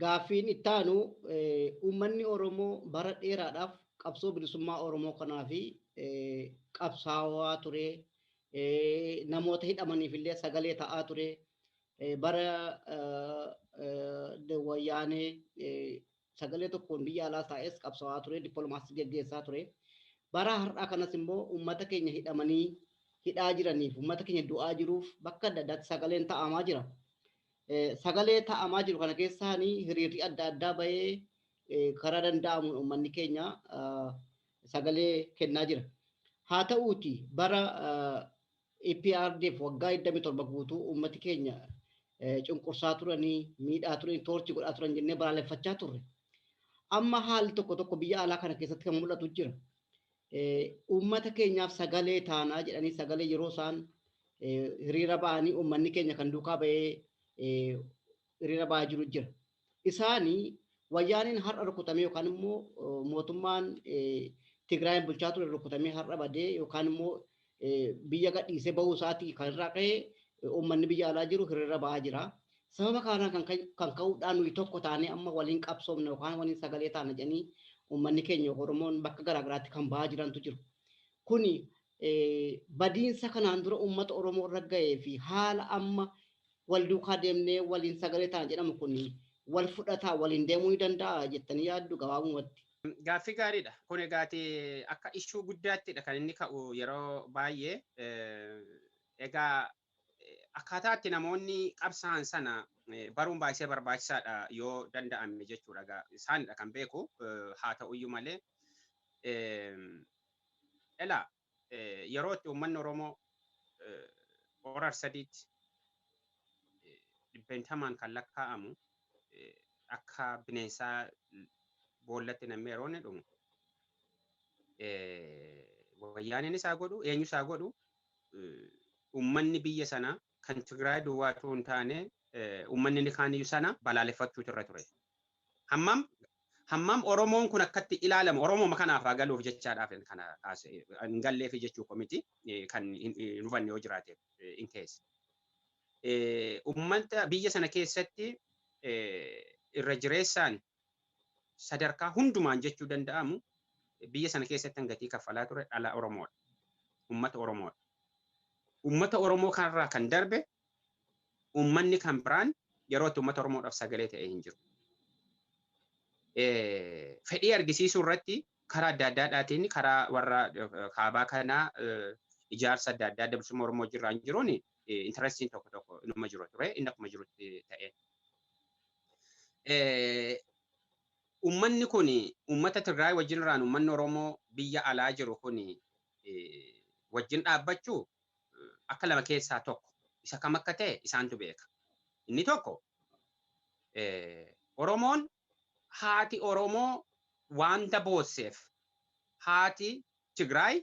Gaaffiin itti aanu uummanni Oromoo bara dheeraadhaaf qabsoo bilisummaa Oromoo kanaa fi qabsaawaa ture. Namoota hidhamaniif illee sagalee ta'aa ture. Bara wayyaanee sagalee tokkoon biyya alaa taa'es qabsaawaa ture, dippiloomaasii geggeessaa ture. Bara har'aa kanas immoo uummata keenya hidhamanii hidhaa jiraniif uummata keenya du'aa jiruuf bakka adda addaatti sagaleen ta'amaa jira. Sagalee ta'amaa jiru kana keessaanii hiriirri adda addaa bahee karaa danda'amuun uummanni keenya sagalee kennaa jira. Haa ta'uuti bara EPRDF waggaa 27 guutuu uummati keenya cunqursaa turanii miidhaa turanii toorchi godhaa turan jennee balaaleffachaa turre. Amma haalli tokko biyya alaa kana keessatti kan mul'atu jira. Uummata keenyaaf sagalee taanaa jedhanii sagalee yeroo isaan hiriira ba'anii uummanni keenya kan duukaa bahee hiriira ba'aa jiru jira. Isaanii wayyaaniin har'a rukutamee yookaan immoo mootummaan Tigraayin bulchaa ture rukutamee har'a badee yookaan immoo biyya gadhiisee bahuu isaatii kan irraa ka'ee uummanni biyya alaa jiru hiriira ba'aa jira. Sababa kanaan kan ka'uudhaan nuyi tokko taanee amma waliin qabsoomne yookaan waliin sagalee taana jedhanii uummanni keenya Oromoon bakka garaagaraatti kan ba'aa jirantu jiru. Kuni badiinsa kanaan dura uummata Oromoo irra ga'ee fi haala amma wal duukaa deemnee waliin sagalee taana jedhamu kun wal fudhataa waliin deemuu ni danda'a jettanii yaaddu gabaabumatti. Gaaffii gaariidha. Kun egaati akka ishuu guddaattidha kan inni ka'u yeroo baay'ee. Egaa akkaataatti namoonni qabsaan sana baruun baay'ee barbaachisaadha yoo danda'ame jechuudha. Isaanidha kan beeku haa ta'uyyuu malee. Yeroo itti uummanni Oromoo horar sadiitti dhibbentamaan kan lakkaa'amu akka bineensaa boollatti namni yeroo inni dhumu wayyaaniin isaa godhu eenyu isaa godhu ummanni biyya sana kan Tigraay duwwaatu hin taane ummanni ni kaaniyyuu sana balaaleffachuutu irra ture. Hammam Oromoon kun akkatti ilaalamu Oromoo kanaaf haa galuuf jechaadhaaf kana hin galleef jechuu komiti kan hin hubanne yoo jiraate in keessa. Ummata biyya sana keessatti irra jireessaan sadarkaa hundumaan jechuu danda'amu biyya sana keessatti gatii kaffalaa ture dhala Oromoodha. Ummata Oromoodha. Ummata Oromoo kanarraa kan darbe ummanni kan biraan yeroo itti ummata Oromoodhaaf sagalee ta'ee hin jiru. Fedhii argisiisuu irratti karaa adda addaadhaatiin karaa warra kaabaa kanaa ijaarsa adda addaa dabsuma Oromoo jiraan jiruun intaressiin tokko inuma jiru ture inni akkuma jirutti ta'e. Ummanni kun ummata Tigraay wajjin irraan ummanni Oromoo biyya alaa jiru kun wajjin dhaabbachuu akka lama keessaa tokko isa kam akka ta'e isaantu beeka. Inni tokko Oromoon haati Oromoo wanta boosseef haati Tigraay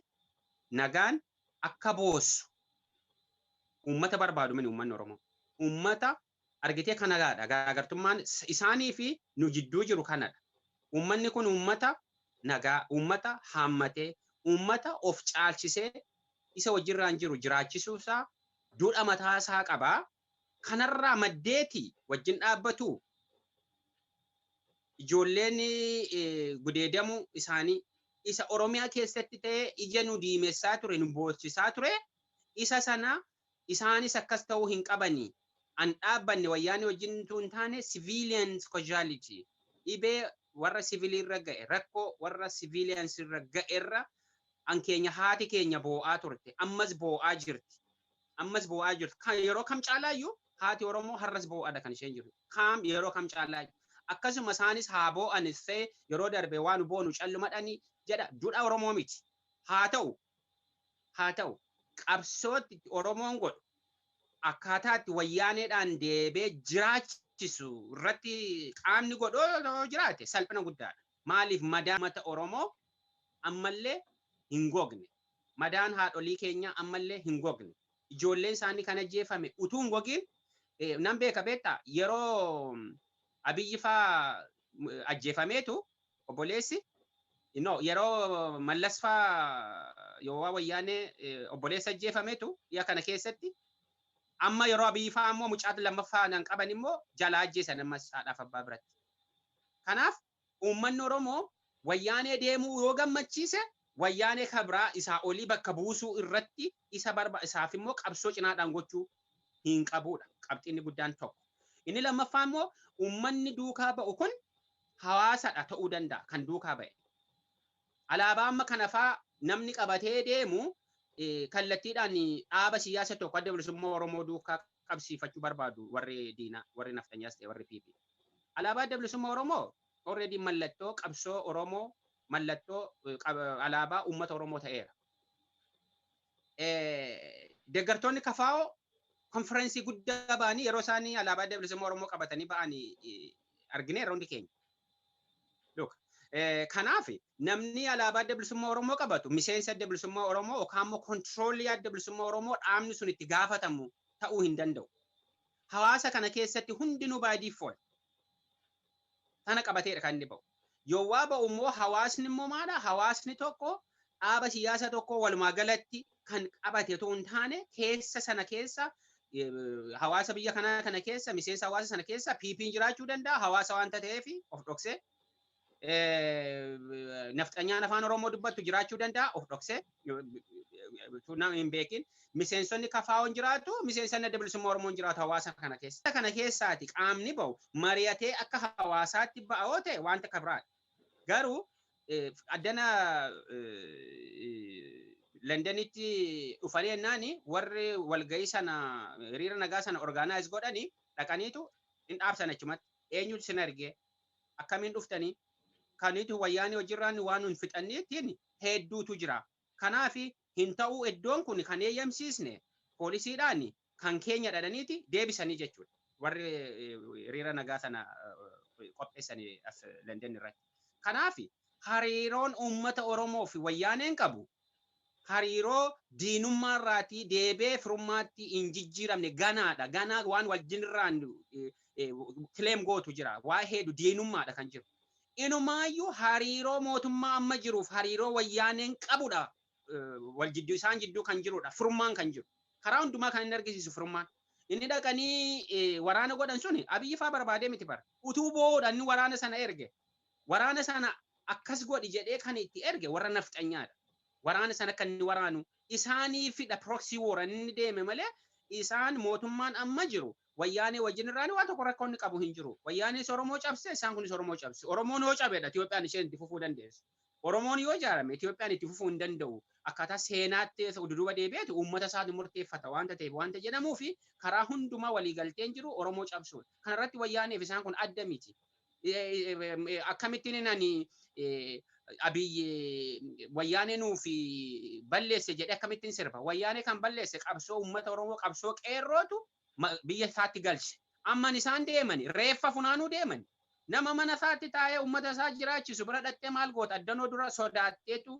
nagaan akka boossu ummata barbaadu min ummanni Oromoo. Ummata argitee kan nagaadha. Garaagartummaan isaanii fi nu jidduu jiru kanadha. Ummanni kun ummata nagaa, ummata haammatee, ummata of caalchisee isa wajjirraan jiru jiraachisuusaa duudha mataasaa qabaa. Kanarraa maddeeti wajjin dhaabbatu ijoolleen gudeedamu isaanii isa Oromiyaa keessatti ta'e ija nu diimessaa ture nu boosisaa ture isa sana isaanis akkas ta'uu hin qabani an dhaabbanne wayyaanii wajjin tun taane civilians casualty dhibee warra civilii irra ga'e rakkoo warra civilians irra ga'e irra an keenya haati keenya boo'aa turte ammas boo'aa jirti kan yeroo kam caalaayyuu haati Oromoo har'as boo'aadha kan isheen jirtu kam yeroo kam caalaayyuu akkasuma isaanis haa boo'anis ta'e yeroo darbe waan boonu callumadhanii jedha duudha Oromoo miti haa ta'u qabsootti Oromoon godhu akkaataatti wayyaaneedhaan deebee jiraachisu irratti qaamni godhoo jiraate salphina guddaadha. Maaliif madaan mata Oromoo ammallee hin gogne. Madaan haadholii keenya ammallee hin gogne. Ijoolleen isaanii kan ajjeefame utuu hin gogin nan beeka beektaa yeroo Abiyyi faa ajjeefameetu obboleessi yeroo Mallas faa yoo wayyaanee obboleessa ajjeefameetu yaa kana keessatti amma yeroo Abiyyi faa ammoo mucaatu lammaffaa nan qaban immoo jala ajjeesan ammas haadhaaf abbaa biratti. Kanaaf uummanni Oromoo wayyaanee deemuu yoo gammachiise wayyaanee kabraa isaa olii bakka buusuu irratti isaaf immoo qabsoo cinaadhaan gochuu hin qabudha. Qabxiinni guddaan tokko. Inni lammaffaa immoo uummanni duukaa ba'u kun hawaasadha ta'uu danda'a kan duukaa ba'e. Alaabaa amma kanafaa namni qabatee deemu kallattiidhaan dhaaba siyaasa tokko adda bilisummaa Oromoo duukaa qabsiifachuu barbaadu warri diinaa warri naftanyaas ta'e warri PP. Alaabaa adda bilisummaa Oromoo already mallattoo qabsoo Oromoo mallattoo alaabaa uummata Oromoo ta'eera. Deeggartoonni kafaa'oo konferensii guddaa ba'anii yeroo isaanii alaabaa adda bilisummaa Oromoo qabatanii ba'anii argineerra hundi keenya. Kanaaf namni alaabaa adda bilisummaa Oromoo qabatu miseensa adda bilisummaa Oromoo yookaan immoo kontiroolii adda bilisummaa Oromoo dhaabni sun itti gaafatamu ta'uu hin danda'u. Hawaasa kana keessatti hundinuu by default sana qabateedha kan inni ba'u. Yoo waa ba'u immoo hawaasni immoo maadha? Hawaasni tokko dhaaba siyaasa tokko walumaa galatti kan qabate otoo hin taane keessa sana keessa hawaasa biyya kanaa kana keessa miseensa hawaasa sana keessa PP'n jiraachuu danda'a hawaasa waanta ta'eef of dhoksee nafxanyaan afaan Oromoo dubbattu jiraachuu danda'a of dhoksee hin beekin miseensonni kafaa'oon jiraatu miseensonni adda bilisummaa Oromoon jiraatu hawaasa kana keessa. Kana keessaati qaamni ba'u mari'atee akka hawaasaatti ba'oo ta'e wanta kabiraadha. Garuu addana Londonitti dhufanii jennaani warri walgahii sana hiriira nagaa sana orgaanaayiz godhanii dhaqaniitu hin dhaabsan achumatti eenyutu sin argee akkamiin dhuftanii kaniitu wayyaanii hojirraan waan hin fixanneettiin hedduutu jira. Kanaaf hin ta'uu iddoon kun kan eeyyamsiisne poolisiidhaan kan keenya dhadhaniiti deebisanii jechuudha. warri hiriira nagaa sana qopheessanii as London irratti. Kanaaf hariiroon uummata Oromoo fi wayyaaneen qabu hariiroo diinummaa irraatii deebee firummaatti hin jijjiiramne ganaadha. Ganaa waan wajjinirraan kileem gootu jira. Waa heedu diinummaadha kan jiru. Inumaayyuu hariiroo mootummaa amma jiruuf hariiroo wayyaaneen qabudha. Wal jidduu isaan jidduu kan jirudha. Firummaan kan jiru. Karaa hundumaa kan inni argisiisu firummaan. Inni dhaqanii waraana godhan suni Abiyyi faa barbaadee miti bara. Utuu boodhaan inni waraana sana erge. Waraana sana akkas godhi jedhee kan itti erge warra nafxanyaadha. Waraana sana kan inni waraanu isaanii fidha proxy war inni deeme malee isaan mootummaan amma jiru wayyaanee wajjin irraan waa tokko rakkoo inni qabu hin jiru. Wayyaanee Oromoo cabse isaan kunis Oromoo cabse. Oromoon yoo cabedha Itoophiyaan isheen itti fufuu dandeessu. Oromoon yoo ijaarame Itoophiyaan itti fufuu hin danda'u. Akkaataa seenaatti duduba deebi'eetu uummata isaatu murteeffata waanta ta'eef waanta jedhamuu fi karaa hundumaa waliigalteen jiru Oromoo cabsuudha. Kanarratti wayyaaneef isaan kun adda miti. Akkamittiin nani Abiyyi wayyaanee nuufi balleesse jedhe akkamittiin sirba. Wayyaanee kan balleesse qabsoo uummata Oromoo qabsoo qeerrootu biyya isaatti galche. Amman isaan deemani reeffa funaanuu deemani. Nama mana isaatti taa'ee uummata isaa jiraachisu bira dhattee maal goota addanoo dura sodaatteetu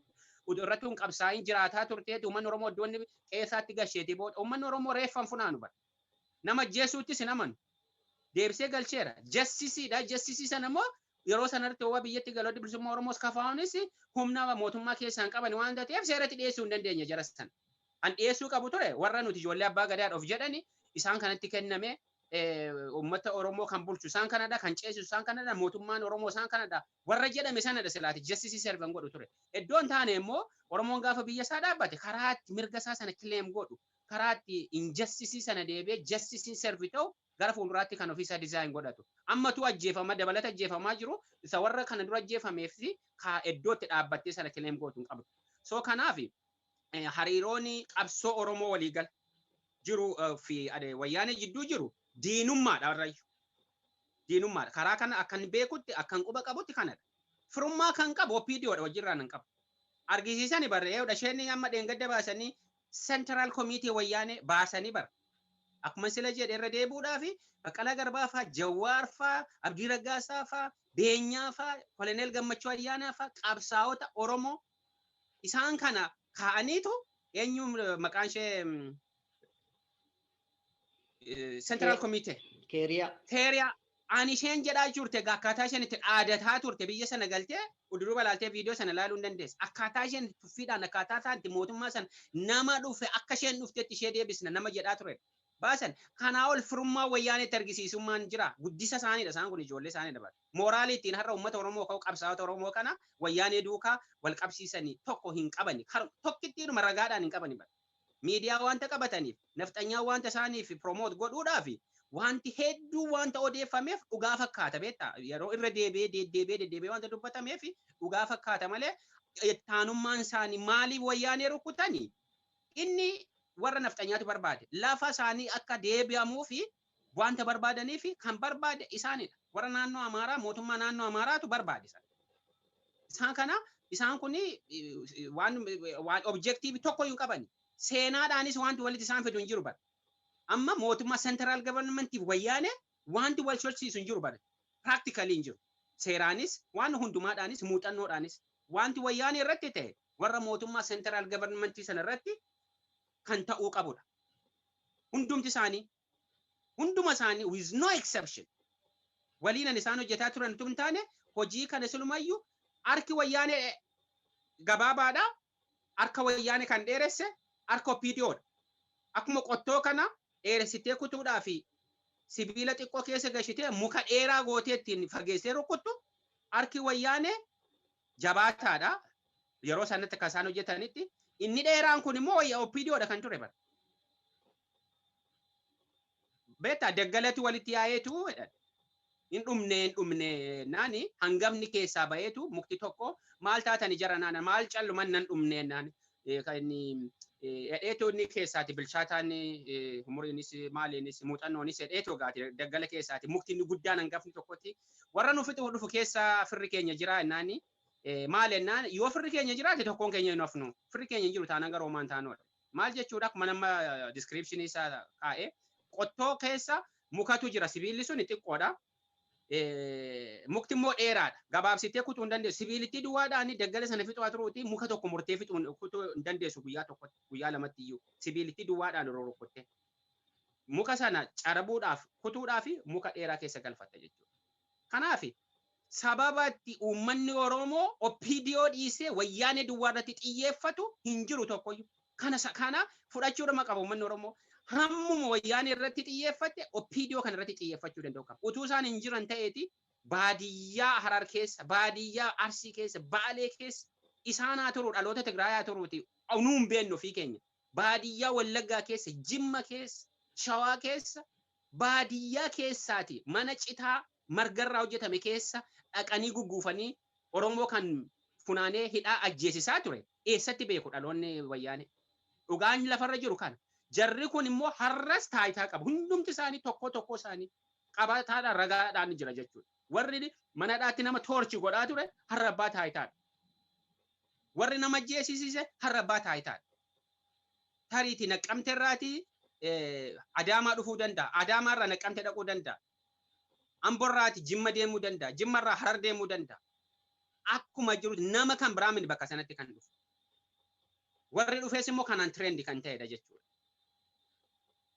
irratti hin qabsaayin jiraataa turteetu uummanni Oromoo iddoonni keessaatti gasheeti booda uummanni Oromoo reeffan funaanu bara. Nama jeesuuttis hin amanu. Deebisee galcheera. Jessisiidha. Jessisii sana immoo yeroo sanatti waa biyyatti galooti bilisummaa Oromoos kafaa'uunis humna mootummaa keessaan qaban waan ta'eef seeratti dhiyeessuu hin dandeenye jara sana. An dhiyeessuu qabu ture warra nuti ijoollee abbaa gadaadha of jedhani isaan kanatti kenname uummata Oromoo kan bulchu isaan kanadha kan ceesisu isaan kanadha mootummaan Oromoo isaan kanadha warra jedhame sanadha silaati jessisii servan godhu ture. Iddoon taane immoo Oromoon gaafa biyya isaa dhaabbate karaatti mirga isaa sana kileem godhu karaatti injessisii sana deebee jessisiin servi ta'u gara fuulduraatti kan ofiisaa dizaayin godhatu. Ammatu ajjeefama dabalata ajjeefamaa jiru isa warra kana dura ajjeefameef ka iddootti dhaabbattee sana kileem gootu hin qabdu. So kanaaf hariiroon qabsoo Oromoo waliigal jiru fi wayyaanee jidduu jiru diinummaadha warrayyu. Diinummaadha. Karaa kana akkan beekutti akkan quba qabutti kanadha. Firummaa kan qabu OPDOdha wajjirraan hin qabu. Argisiisani barree'udha isheen amma dheengadda baasanii Central Committee wayyaanee baasanii bara. Akkuma sila jedhe irra deebuudhaa fi Baqqalaa Garbaa fa'aa, Jawaar fa'aa, Abdii Raggaasaa fa'aa, Beenyaa fa'aa, Koloneel Gammachuu Ayyaanaa fa'aa, qabsaa'ota Oromoo isaan kana kaa'aniitu eenyu maqaan ishee Central Committee. Keeriyaa. Ani isheen jedhaa turte akkaataa isheen itti dhaadataa turte biyya sana galtee uduruu balaaltee viidiyoo sana ilaaluu hin dandeessa. Akkaataa isheen tuffiidhaan akkaataa isaatti mootummaa sana nama dhufe akka isheen dhuftetti ishee deebisna nama jedhaa ture. Baasan kanaa ol firummaa wayyaaneetti argisiisummaan jira. Guddisa isaaniidha isaan kun ijoollee isaaniidha bara. Mooraalii ittiin har'a uummata Oromoo ka'u qabsaa'ota Oromoo kana wayyaanee duukaa wal qabsiisanii tokko hin qabani. Tokkittiinuma ragaadhaan hin qabani bara. Miidiyaa wanta qabataniif nafxanyaa wanta isaaniif promoot godhuudhaaf wanti hedduu wanta odeeffameef dhugaa fakkaata beektaa yeroo irra deebi'ee wanta dubbatameef dhugaa fakkaata malee ittaanummaan isaanii maaliif wayyaanee rukkutanii inni warra nafxanyaatu barbaade lafa isaanii akka deebi'amuu fi wanta barbaadanii fi kan barbaade isaanidha. Warra naannoo Amaaraa mootummaa naannoo Amaaraatu barbaade isaan kana isaan kun waan objektiivi tokko hin qabani. Seenaadhaanis wanti walitti isaan fidu hin jiru bara. Amma mootummaa central governmentiif wayyaane wanti wal solchiisu hin jiru bara. Practically hin jiru. Seeraanis waan hundumaadhaanis muuxannoodhaanis wanti wayyaane irratti ta'e warra mootummaa central governmentii sana irratti kan ta'uu qabudha. Hunduma isaanii with no exception. Waliinan isaan hojjetaa turan tun taane hojii kana silumayyuu harki wayyaane gabaabaadha. Harka wayyaane kan dheeresse harka OPDOdha. Akkuma qottoo kana dheeressitee kutuudhaa fi sibiila xiqqoo keessa gashitee muka dheeraa gootee ittiin fageessee rukuttu harki wayyaane jabaataadha. Yeroo sanatti akka isaan hojjetanitti inni dheeraan kun immoo OPDOdha kan ture bara. Beektaa daggalatti walitti yaa'eetu hin dhumne naani hangafni keessaa baheetu mukti tokko maal taatani jara naana maal calluman nan dhumne naani kan hedheetoo inni keessaati bilchaataan umuriinis maaliinis muuxannoonis hedheetoo gaati daggala keessaati mukti inni guddaan hangafni tokkotti warra nuuf dhufu keessa firri keenya jira naani maal ennaan yoo firri keenya jiraate tokkoon keenya hin hafnu firri keenya jiru taanaan garuu maan taanoodha maal jechuudha akkuma nama description isaa kaa'ee qottoo keessa mukatu jira sibiilli sun xiqqoodha. Mukti immoo dheeraadha. Gabaabsitee kutuu hin dandeessu. Sibiilitti duwwaadhaan daggala sana fixuu turuuti muka tokko murtee fixuu kutuu hin dandeessu guyyaa lamatti iyyuu. Sibiilitti duwwaadhaan rorokkotte. Muka sana carabuudhaaf kutuudhaaf muka dheeraa keessa galfatta jechuudha. Kanaaf sababa itti uummanni Oromoo OPDO dhiisee wayyaanee duwwaarratti xiyyeeffatu hin jiru tokkoyyuu. Kana fudhachuudha qaba uummanni Oromoo. Hammuma wayyaanee irratti xiyyeeffatte OPDO kan irratti xiyyeeffachuu danda'u qaba. Utuu isaan hin jiran ta'eeti baadiyyaa Harar keessa, baadiyyaa Arsii keessa, Baalee keessa isaan haa turu dhaloota Tigraay haa turuuti. Nuun beennu ofii keenya. Baadiyyaa Wallaggaa keessa, Jimma keessa, Shawaa keessa, baadiyyaa keessaati mana citaa margarraa hojjetame keessa dhaqanii gugguufanii Oromoo kan funaanee hidhaa ajjeesisaa ture. Eessatti beeku dhaloonni wayyaanee? Dhugaan lafarra jiru kana. Jarri kun immoo har'as taayitaa qabu. Hundumti isaanii tokko isaanii qabataadhaan ragaadhaan jira jechuudha. Warri manadhaatti nama toorchi godhaa ture har'a abbaa taayitaadha. Warri nama ajjeesise har'a abbaa taayitaadha. Tariitii Naqqamte irraatii Adaamaa dhufuu danda'a. Adaamaarraa Naqqamte dhaquu danda'a. Amborraati Jimma deemuu danda'a. Jimmarraa Harar deemuu danda'a. Akkuma jiru nama kan biraa miti bakka sanatti kan dhufu. Warri dhufees immoo kanaan tirendi kan ta'edha jechuudha.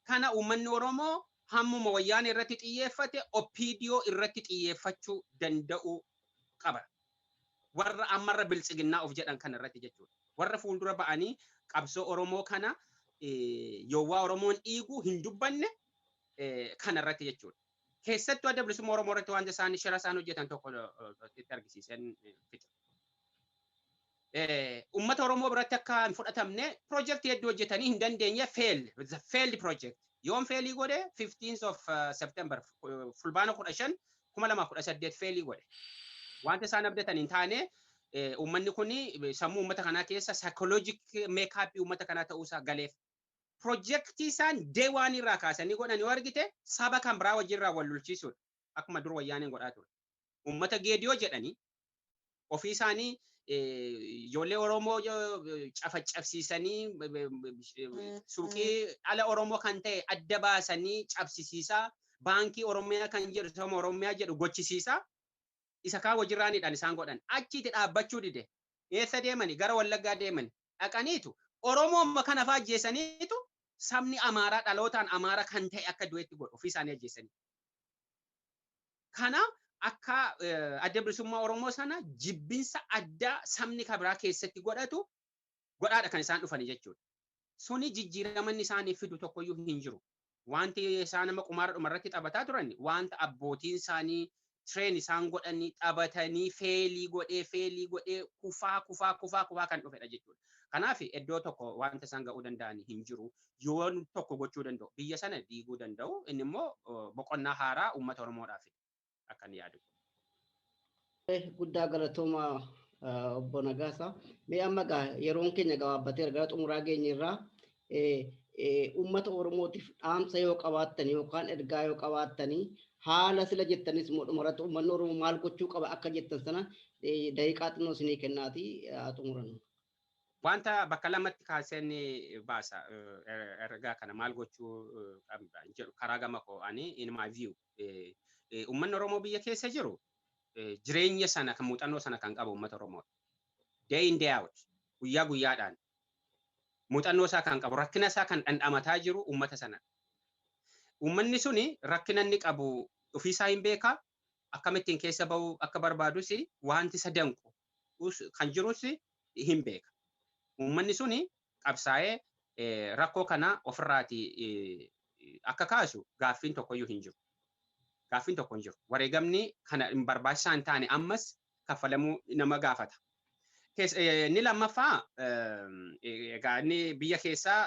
Kana uummanni Oromoo hammuma wayyaanee irratti xiyyeeffate OPDO irratti xiyyeeffachuu danda'u qaba. Warra ammarra biltsiginnaa of jedhan kana irratti jechuudha. Warra fuuldura ba'anii qabsoo Oromoo kana yowwaa Oromoon dhiigu hin dubbanne kana irratti jechuudha. Keessattuu adda bilisummaa Oromoo irratti waan isaanii shira isaan hojjetan tokko itti argisiisan fixa. Ummata Oromoo biratti akka hin fudhatamne project hedduu hojjetanii hin dandeenye failed project. Yoom failii godhe 15th of September fulbaana 15 2018 failii godhe. Wanta isaan abdatan hin taane uummanni kun sammuu uummata kanaa keessa psychologic makeup uummata kanaa ta'uusaa galeef. Projectii isaan day one irraa kaasanii godhan yoo argite saba kan biraa wajjirraa wal lulchiisuudha. Akkuma dur wayyaaneen godhaa ture. Uummata geediyoo jedhanii ofii isaanii ijoollee Oromoo cabsiisanii suuqii ala Oromoo kan ta'e adda baasanii cabsisiisaa baankii Oromiyaa kan jedhu sama Oromiyaa jedhu gochisiisaa isa kaan wajjirraanidhaan isaan godhan achitti dhaabbachuu dide eessa deemani gara Wallaggaa deemani dhaqaniitu Oromoo kana fa'aa ajjeesaniitu sabni Amaaraa dhalootaan Amaara kan ta'e akka du'eetti godhu ofii isaanii ajjeesanii. Kana akka adda bilisummaa Oromoo sana jibbinsa addaa sabni kabraa keessatti godhaadha kan isaan dhufanii jechuudha. Suni jijjiiramanni isaanii fidu tokkoyyuu hin jiru. Wanti isaan nama qumaara dhumarratti taphataa turan wanta abbootiin isaanii train isaan godhanii taphatanii feelii godhee kufaa kan dhufedha jechuudha. Kanaaf iddoo tokko wanta isaan ga'uu danda'an hin jiru. Yoo tokko gochuu danda'u biyya sana diiguu danda'u inni immoo boqonnaa haaraa uummata Oromoodhaaf akan yaadu. Guddaa galatooma obbo Nagaasaa. Mee amma yeroon keenya gabaabbatee gara xumuraa keenya irraa uummata Oromootiif dhaamsa yoo qabaattan yookaan ergaa yoo qabaattanii haala sila jettanis dhumarratti uummanni Oromoo maal gochuu qaba akka jettan sana daqiiqaa xinnoo isinii kennaati xumuran. Wanta bakka lamatti kaaseen baasa ergaa kana maal gochuu qabna jedhu karaa gama koo ani in my view uummanni Oromoo biyya keessa jiru jireenya sana kan muuxannoo sana kan qabu uummata Oromoo. Day in day out guyyaa guyyaadhaan muuxannoo isaa kan qabu rakkina isaa kan dhandhamataa jiru uummata sana. Uummanni suni rakkina inni qabu ofii isaa hin beeka akkamittiin keessa ba'uu akka barbaadus wanti isa danqu kan jirus hin beeka. Uummanni suni qabsaa'ee rakkoo kana ofirraati akka kaasu gaaffiin tokkoyyuu hin jiru. Gaaffiin tokko hin jiru. Wareegamni kana hin barbaachisaa hin taane ammas kaffalamuu nama gaafata. Inni lammaffaa egaa inni biyya keessaa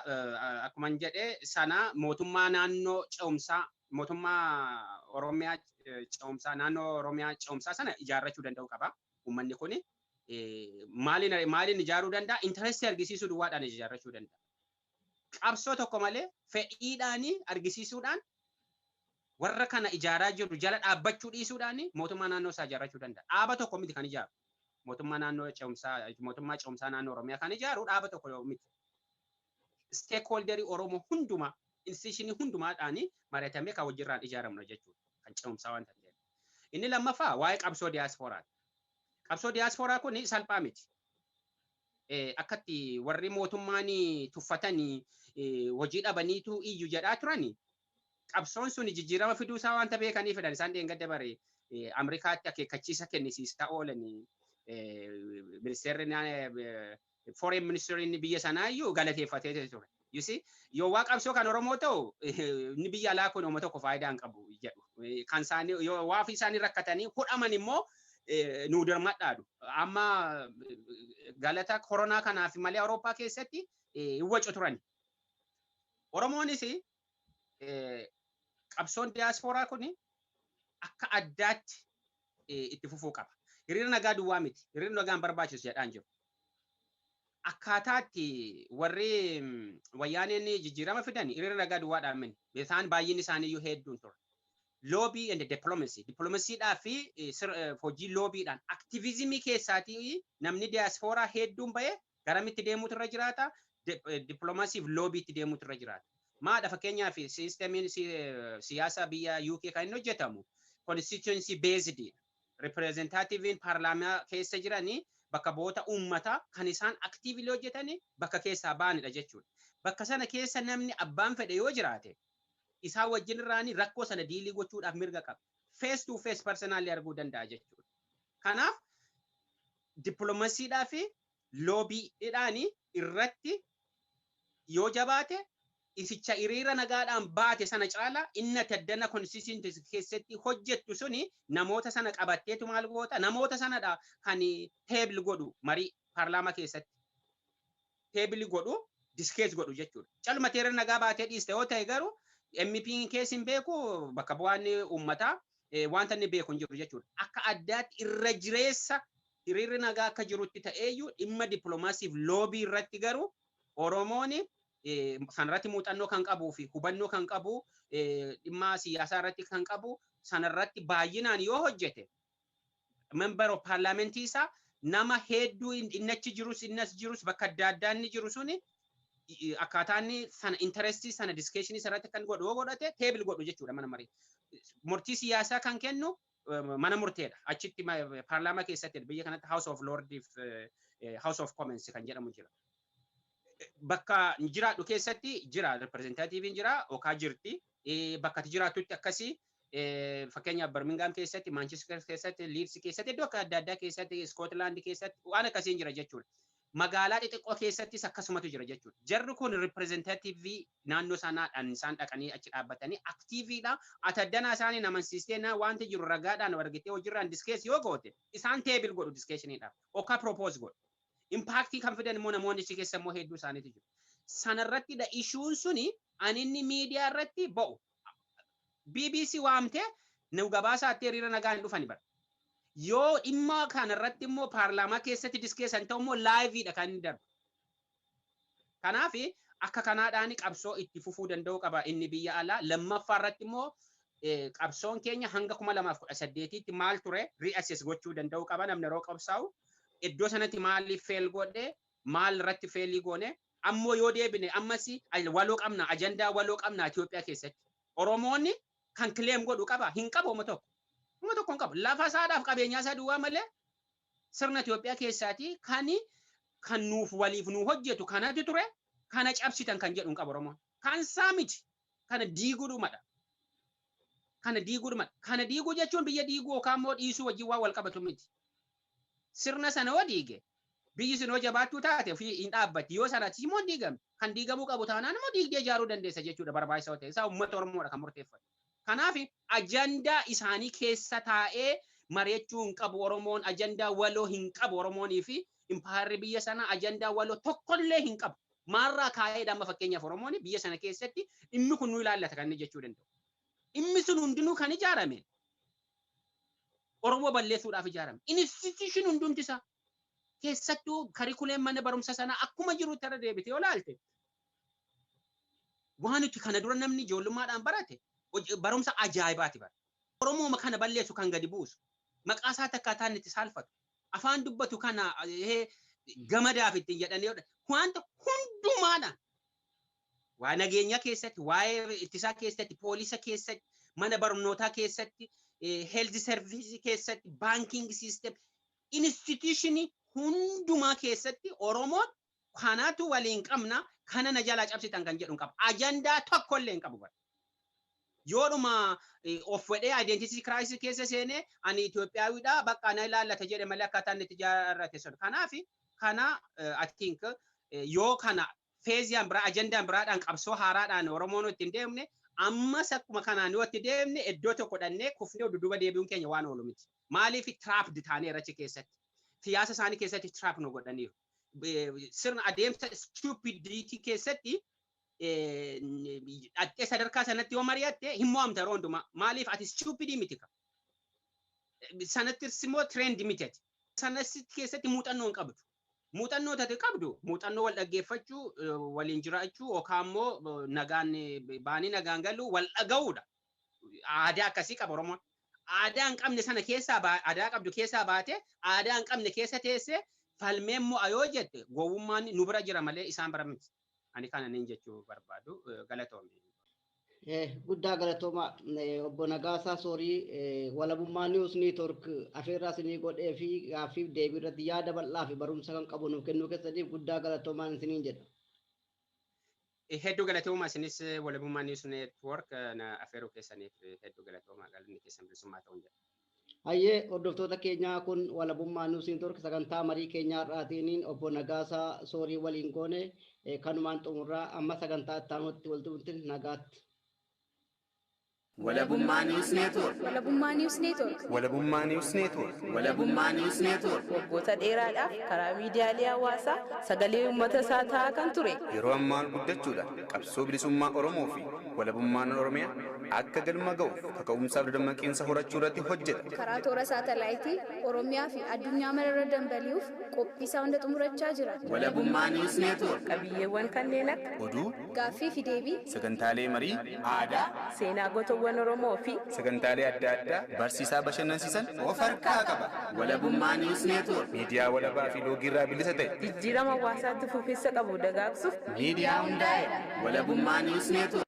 akkuma jedhee sana mootummaa naannoo ce'umsaa mootummaa Oromiyaa ce'umsaa naannoo Oromiyaa ce'umsaa sana ijaarrachuu danda'u qaba. Uummanni kun maaliin ijaaruu danda'a? Intarestii argisiisuu duwwaadhaan ijaarrachuu danda'a. Qabsoo tokko malee fedhiidhaan argisiisuudhaan warra kana ijaaraa jiru jala dhaabbachuu dhiisuudhaan mootummaa naannoo isaa ijaarrachuu danda'a. Dhaaba tokko miti kan ijaaru. Mootummaa naannoo ce'umsaa naannoo Oromiyaa kan ijaaru dhaaba tokko miti. Stakeholderii Oromoo hundumaa institutionii hundumaadhaani mari'atamee kan hojiirraan ijaaramnu jechuudha. Kan ce'umsaa waan ta'eef. Inni lammaffaa waa'ee qabsoo diyaaspooraati. Qabsoo diyaaspooraa kun salphaa miti. Akkatti warri mootummaan tuffatanii hojii dhabaniitu iyyu jedhaa turani. Qabsoon sun jijjiirama fiduu isaa waan beekaniif fedhan isaan dheengadda bare Ameerikaatti akeekkachiisa kennisiistaa oolanii ministeerri foreign ministeriin biyya sanaa iyyuu galateeffatee ture. You see, yoo waa qabsoo kan Oromoo ta'u inni biyya alaa kun uummata tokko faayidaa hin qabu jedhu. Kan isaanii yoo waa fi isaanii rakkatanii hudhaman immoo nu dirmadhaadhu. Amma galata koronaa kanaaf malee Awurooppaa keessatti wacu turani. Oromoonis qabsoon diyaaspooraa kun akka addaatti itti fufuu qaba. Hiriira nagaa duwwaa miti. Hiriirri nagaan barbaachisu jedhaan jiru. Akkaataatti warri wayyaaneen jijjiirama fidani hiriira nagaa duwwaadhaan mini. Isaan baay'inni isaanii iyyuu hedduun ture. Lobby and diplomacy. Diplomasiidhaa fi hojii lobbiidhaan aktiivizimii keessaatii namni diyaaspooraa hedduun bahee garamitti deemuutu irra jiraata. Diplomasiif lobbiitti deemuutu irra jiraata. Maadha fakkeenyaaf siistemiin siyaasa biyya UK kan inni hojjetamu constituency based representativein paarlaamaa keessa jiranii bakka bu'oota uummataa kan isaan aktiivili hojjetanii bakka keessaa baanidha jechuudha. Bakka sana keessa namni abbaan fedhe yoo jiraate isaa wajjin irraanii rakkoo sana diilii gochuudhaaf mirga qaba. Face to face personally arguu danda'a jechuudha. Kanaaf diplomasiidhaa fi loobiidhaanii irratti yoo jabaate isicha hiriira nagaadhaan baate sana caala inni taddana constituency keessatti hojjettu suni namoota sana qabatteetu maal goota namoota sanadha kan table godhu marii paarlaamaa keessatti table godhu discuss godhu jechuudha. Calma hiriira nagaa baatee dhiiste yoo ta'e garuu MP'n keessa hin beeku bakka bu'aan uummataa wanta inni beeku hin jiru jechuudha. Akka addaatti irra jireessa hiriirri nagaa akka jirutti ta'eeyyuu dhimma dippiloomaasiif loobii irratti garuu Oromoon sanarratti muuxannoo kan qabuu fi hubannoo kan qabu dhimma siyaasaa irratti kan qabu sanarratti baay'inaan yoo hojjete member of parliament isaa nama hedduu inni achi jirus innas jirus bakka adda addaa inni jiru suni akkaataan sana interestii sana discussion irratti kan godhate table godhu jechuudha mana marii. Murtii siyaasaa kan kennu mana murteedha. Achitti paarlaamaa keessatti biyya kanatti House of Lords House of Commons kan jedhamu jira. Bakka jiraadhu keessatti jira representatiiviin jira okaa jirti. Bakka jiraatutti akkasii fakkeenyaaf Birmingham keessatti, Manchester keessatti, Leeds keessatti, iddoo adda addaa keessatti, Scotland keessatti waan akkasiin jira jechuudha. Magaalaa xixiqqoo keessattis akkasumatu jira jechuudha. Jarri kun representatiivii naannoo sanaadhaan isaan dhaqanii achi dhaabbatanii aktiiviidha. Ataddanaa isaanii namansiisteenaa wanti jiru ragaadhaan argitee hojiirraan diskees yoo goote isaan teebil godhu diskeeshiniidhaaf okaa propose godhu. Impaaktii kan fidan immoo namoonni achi keessa immoo hedduu isaaniitu jiru. Sanarrattidha ishuun suni aninni miidiyaa irratti ba'u. BBC waamtee nu gabaasaatti hiriira nagaa hin dhufani bara. Yoo dhimma kanarratti immoo paarlaamaa keessatti diskeessan ta'u immoo laayiviidha kan inni darbu. Kanaaf akka kanaadhaan qabsoo itti fufuu danda'u qaba inni biyya alaa. Lammaffaa irratti immoo qabsoon keenya hanga 2018tti maal ture reassess gochuu danda'u qaba namni yeroo qabsaa'u. Iddoo sanatti maaliif fail godhe maal irratti failii goone ammoo yoo deebine ammas waloo qabna ajandaa waloo qabna Itoophiyaa keessatti. Oromoonni kan claim godhu qaba hin qabu uummata tokko. Uummata tokko hin qabu. Lafa isaadhaaf qabeenyaa isaa duwwaa malee sirna Itoophiyaa keessaati kan nuuf waliif nu hojjetu kanatu ture kana cabsitan kan jedhu hin qabu Oromoon. Kan isaa miti kana diiguudhumadha. Kana diiguudhumadha. Kana diiguu jechuun biyya diiguu yookaan immoo dhiisuu wajjin waa wal qabatu miti. Sirna sana yoo diige biyyi sun yoo jabaattuu taate ofii hin dhaabbatti yoo sanatti immoo diigame kan diigamuu qabu taanaan immoo diigdee ijaaruu dandeessa jechuudha barbaachisaa ta'e isaa uummata Oromoodha kan murteeffatu. Kanaaf ajandaa isaanii keessa taa'ee mari'achuu hin qabu Oromoon ajandaa waloo hin qabu Oromoonii fi impaayarri biyya sana ajandaa waloo tokkollee hin qabu. Maarraa kaa'eedha amma fakkeenyaaf Oromoon biyya sana keessatti dhimmi kun nu ilaallata kan inni jechuu danda'u. Dhimmi sun hundinuu kan ijaarame Oromoo balleessuudhaaf ijaarame. Institution hundumti isaa keessattuu karikuleem mana barumsa sana akkuma jirutti irra deebite yoo ilaalte waan nuti kana dura namni ijoollummaadhaan barate barumsa ajaa'ibaati bara. Oromoo kana balleessu kan gadi buusu maqaa isaa takkaataan itti saalfatu afaan dubbatu kana gamadaaf ittiin jedhanii wanta hundumaadhaan waa nageenya keessatti, waa'ee ittisaa keessatti, poolisa keessatti, mana barnootaa keessatti, health service keessatti, banking system, institution hundumaa keessatti Oromoon kanaatu waliin qabna, kana na jalaa cabsitan kan jedhu qaba. Ajandaa tokko illee hin qabu bara. Yoodhuma of fedhee identity crisis keessa seenee ani Itoophiyaawidha bakka na ilaallata jedhe malee akkaataan itti ijaarrate sun. Kanaaf kana I think yoo kana feeziyaan biraa ajandaan biraadhaan qabsoo haaraadhaan Oromoon ittiin deemne ammas akkuma kanaan yoo itti deemne iddoo tokko dhannee kufnee dudduuba deebi'uun keenya waan oolu miti. Maaliif trapped taanee rachi keessatti siyaasa isaanii keessatti trap nu godhaniiru. Sirna adeemsa stupidity keessatti dhaqqee sadarkaa sanatti yoo mari'atte hin mo'amta yeroo hundumaa. Maaliif ati stupidii miti ka. Sanattis immoo trend miti ati. Sanas keessatti muuxannoo hin qabdu. Muuxannoo tati qabdu muuxannoo wal dhaggeeffachuu waliin jiraachuu yookaan immoo nagaan baanii nagaan galuu wal dhaga'uudha. Aadaa akkasii qaba Oromoon. Aadaa hin qabne sana keessaa aadaa qabdu keessaa baate aadaa hin qabne keessa teesse falmeen mo'a yoo jette gowwummaan nu bira jira malee isaan bira miti. Ani kana nin jechuu barbaadu galatoomne. Guddaa galatooma obbo Nagaasaa Soorii walabummaa News Network afeerraa isinii godhee fi gaaffiif deebii irratti yaada bal'aa fi barumsa kan qabu nuuf kennuu keessatti guddaa galatoomaan isiniin jedha. Hedduu galatooma isinis walabummaa News Network afeeruu keessaniif hedduu galatooma galanni keessan bilisummaa ta'uu jedha. Hayyee hordoftoota keenyaa kun walabummaa News Network sagantaa marii keenyaa irraatiin obbo Nagaasaa Soorii waliin goone kanumaan xumurraa amma sagantaa itti aanutti waltumti nagaatti. Walabummaa News Network. Walabummaa News Network. Walabummaa News Network. Walabummaa News Network. Waggoota dheeraadhaaf karaa miidiyaalee hawaasaa sagalee uummata isaa ta'aa kan ture. Yeroo ammaa guddachuudha. Qabsoo bilisummaa Oromoo fi walabummaan Oromiyaa akka galma ga'uuf kaka'umsaaf dammaqinsa horachuu irratti hojjeta. Karaa toora saatalaayitii Oromiyaa fi addunyaa mararra dambali'uuf qophii isaa hunda xumurachaa jira. Walabummaa News Network. Qabiyyeewwan kanneen akka oduu, gaaffii fi deebii, sagantaalee marii, aadaa, seenaa gootawwan Oromoo fi sagantaalee adda addaa barsiisaa bashannansiisan of harkaa qaba. Walabummaa News Network. Miidiyaa walabaa fi loogirraa bilisa ta'e. jijjiirama hawaasaatti fufiinsa qabu dagaagsuuf miidiyaa hundaa'e. Walabummaa News Network.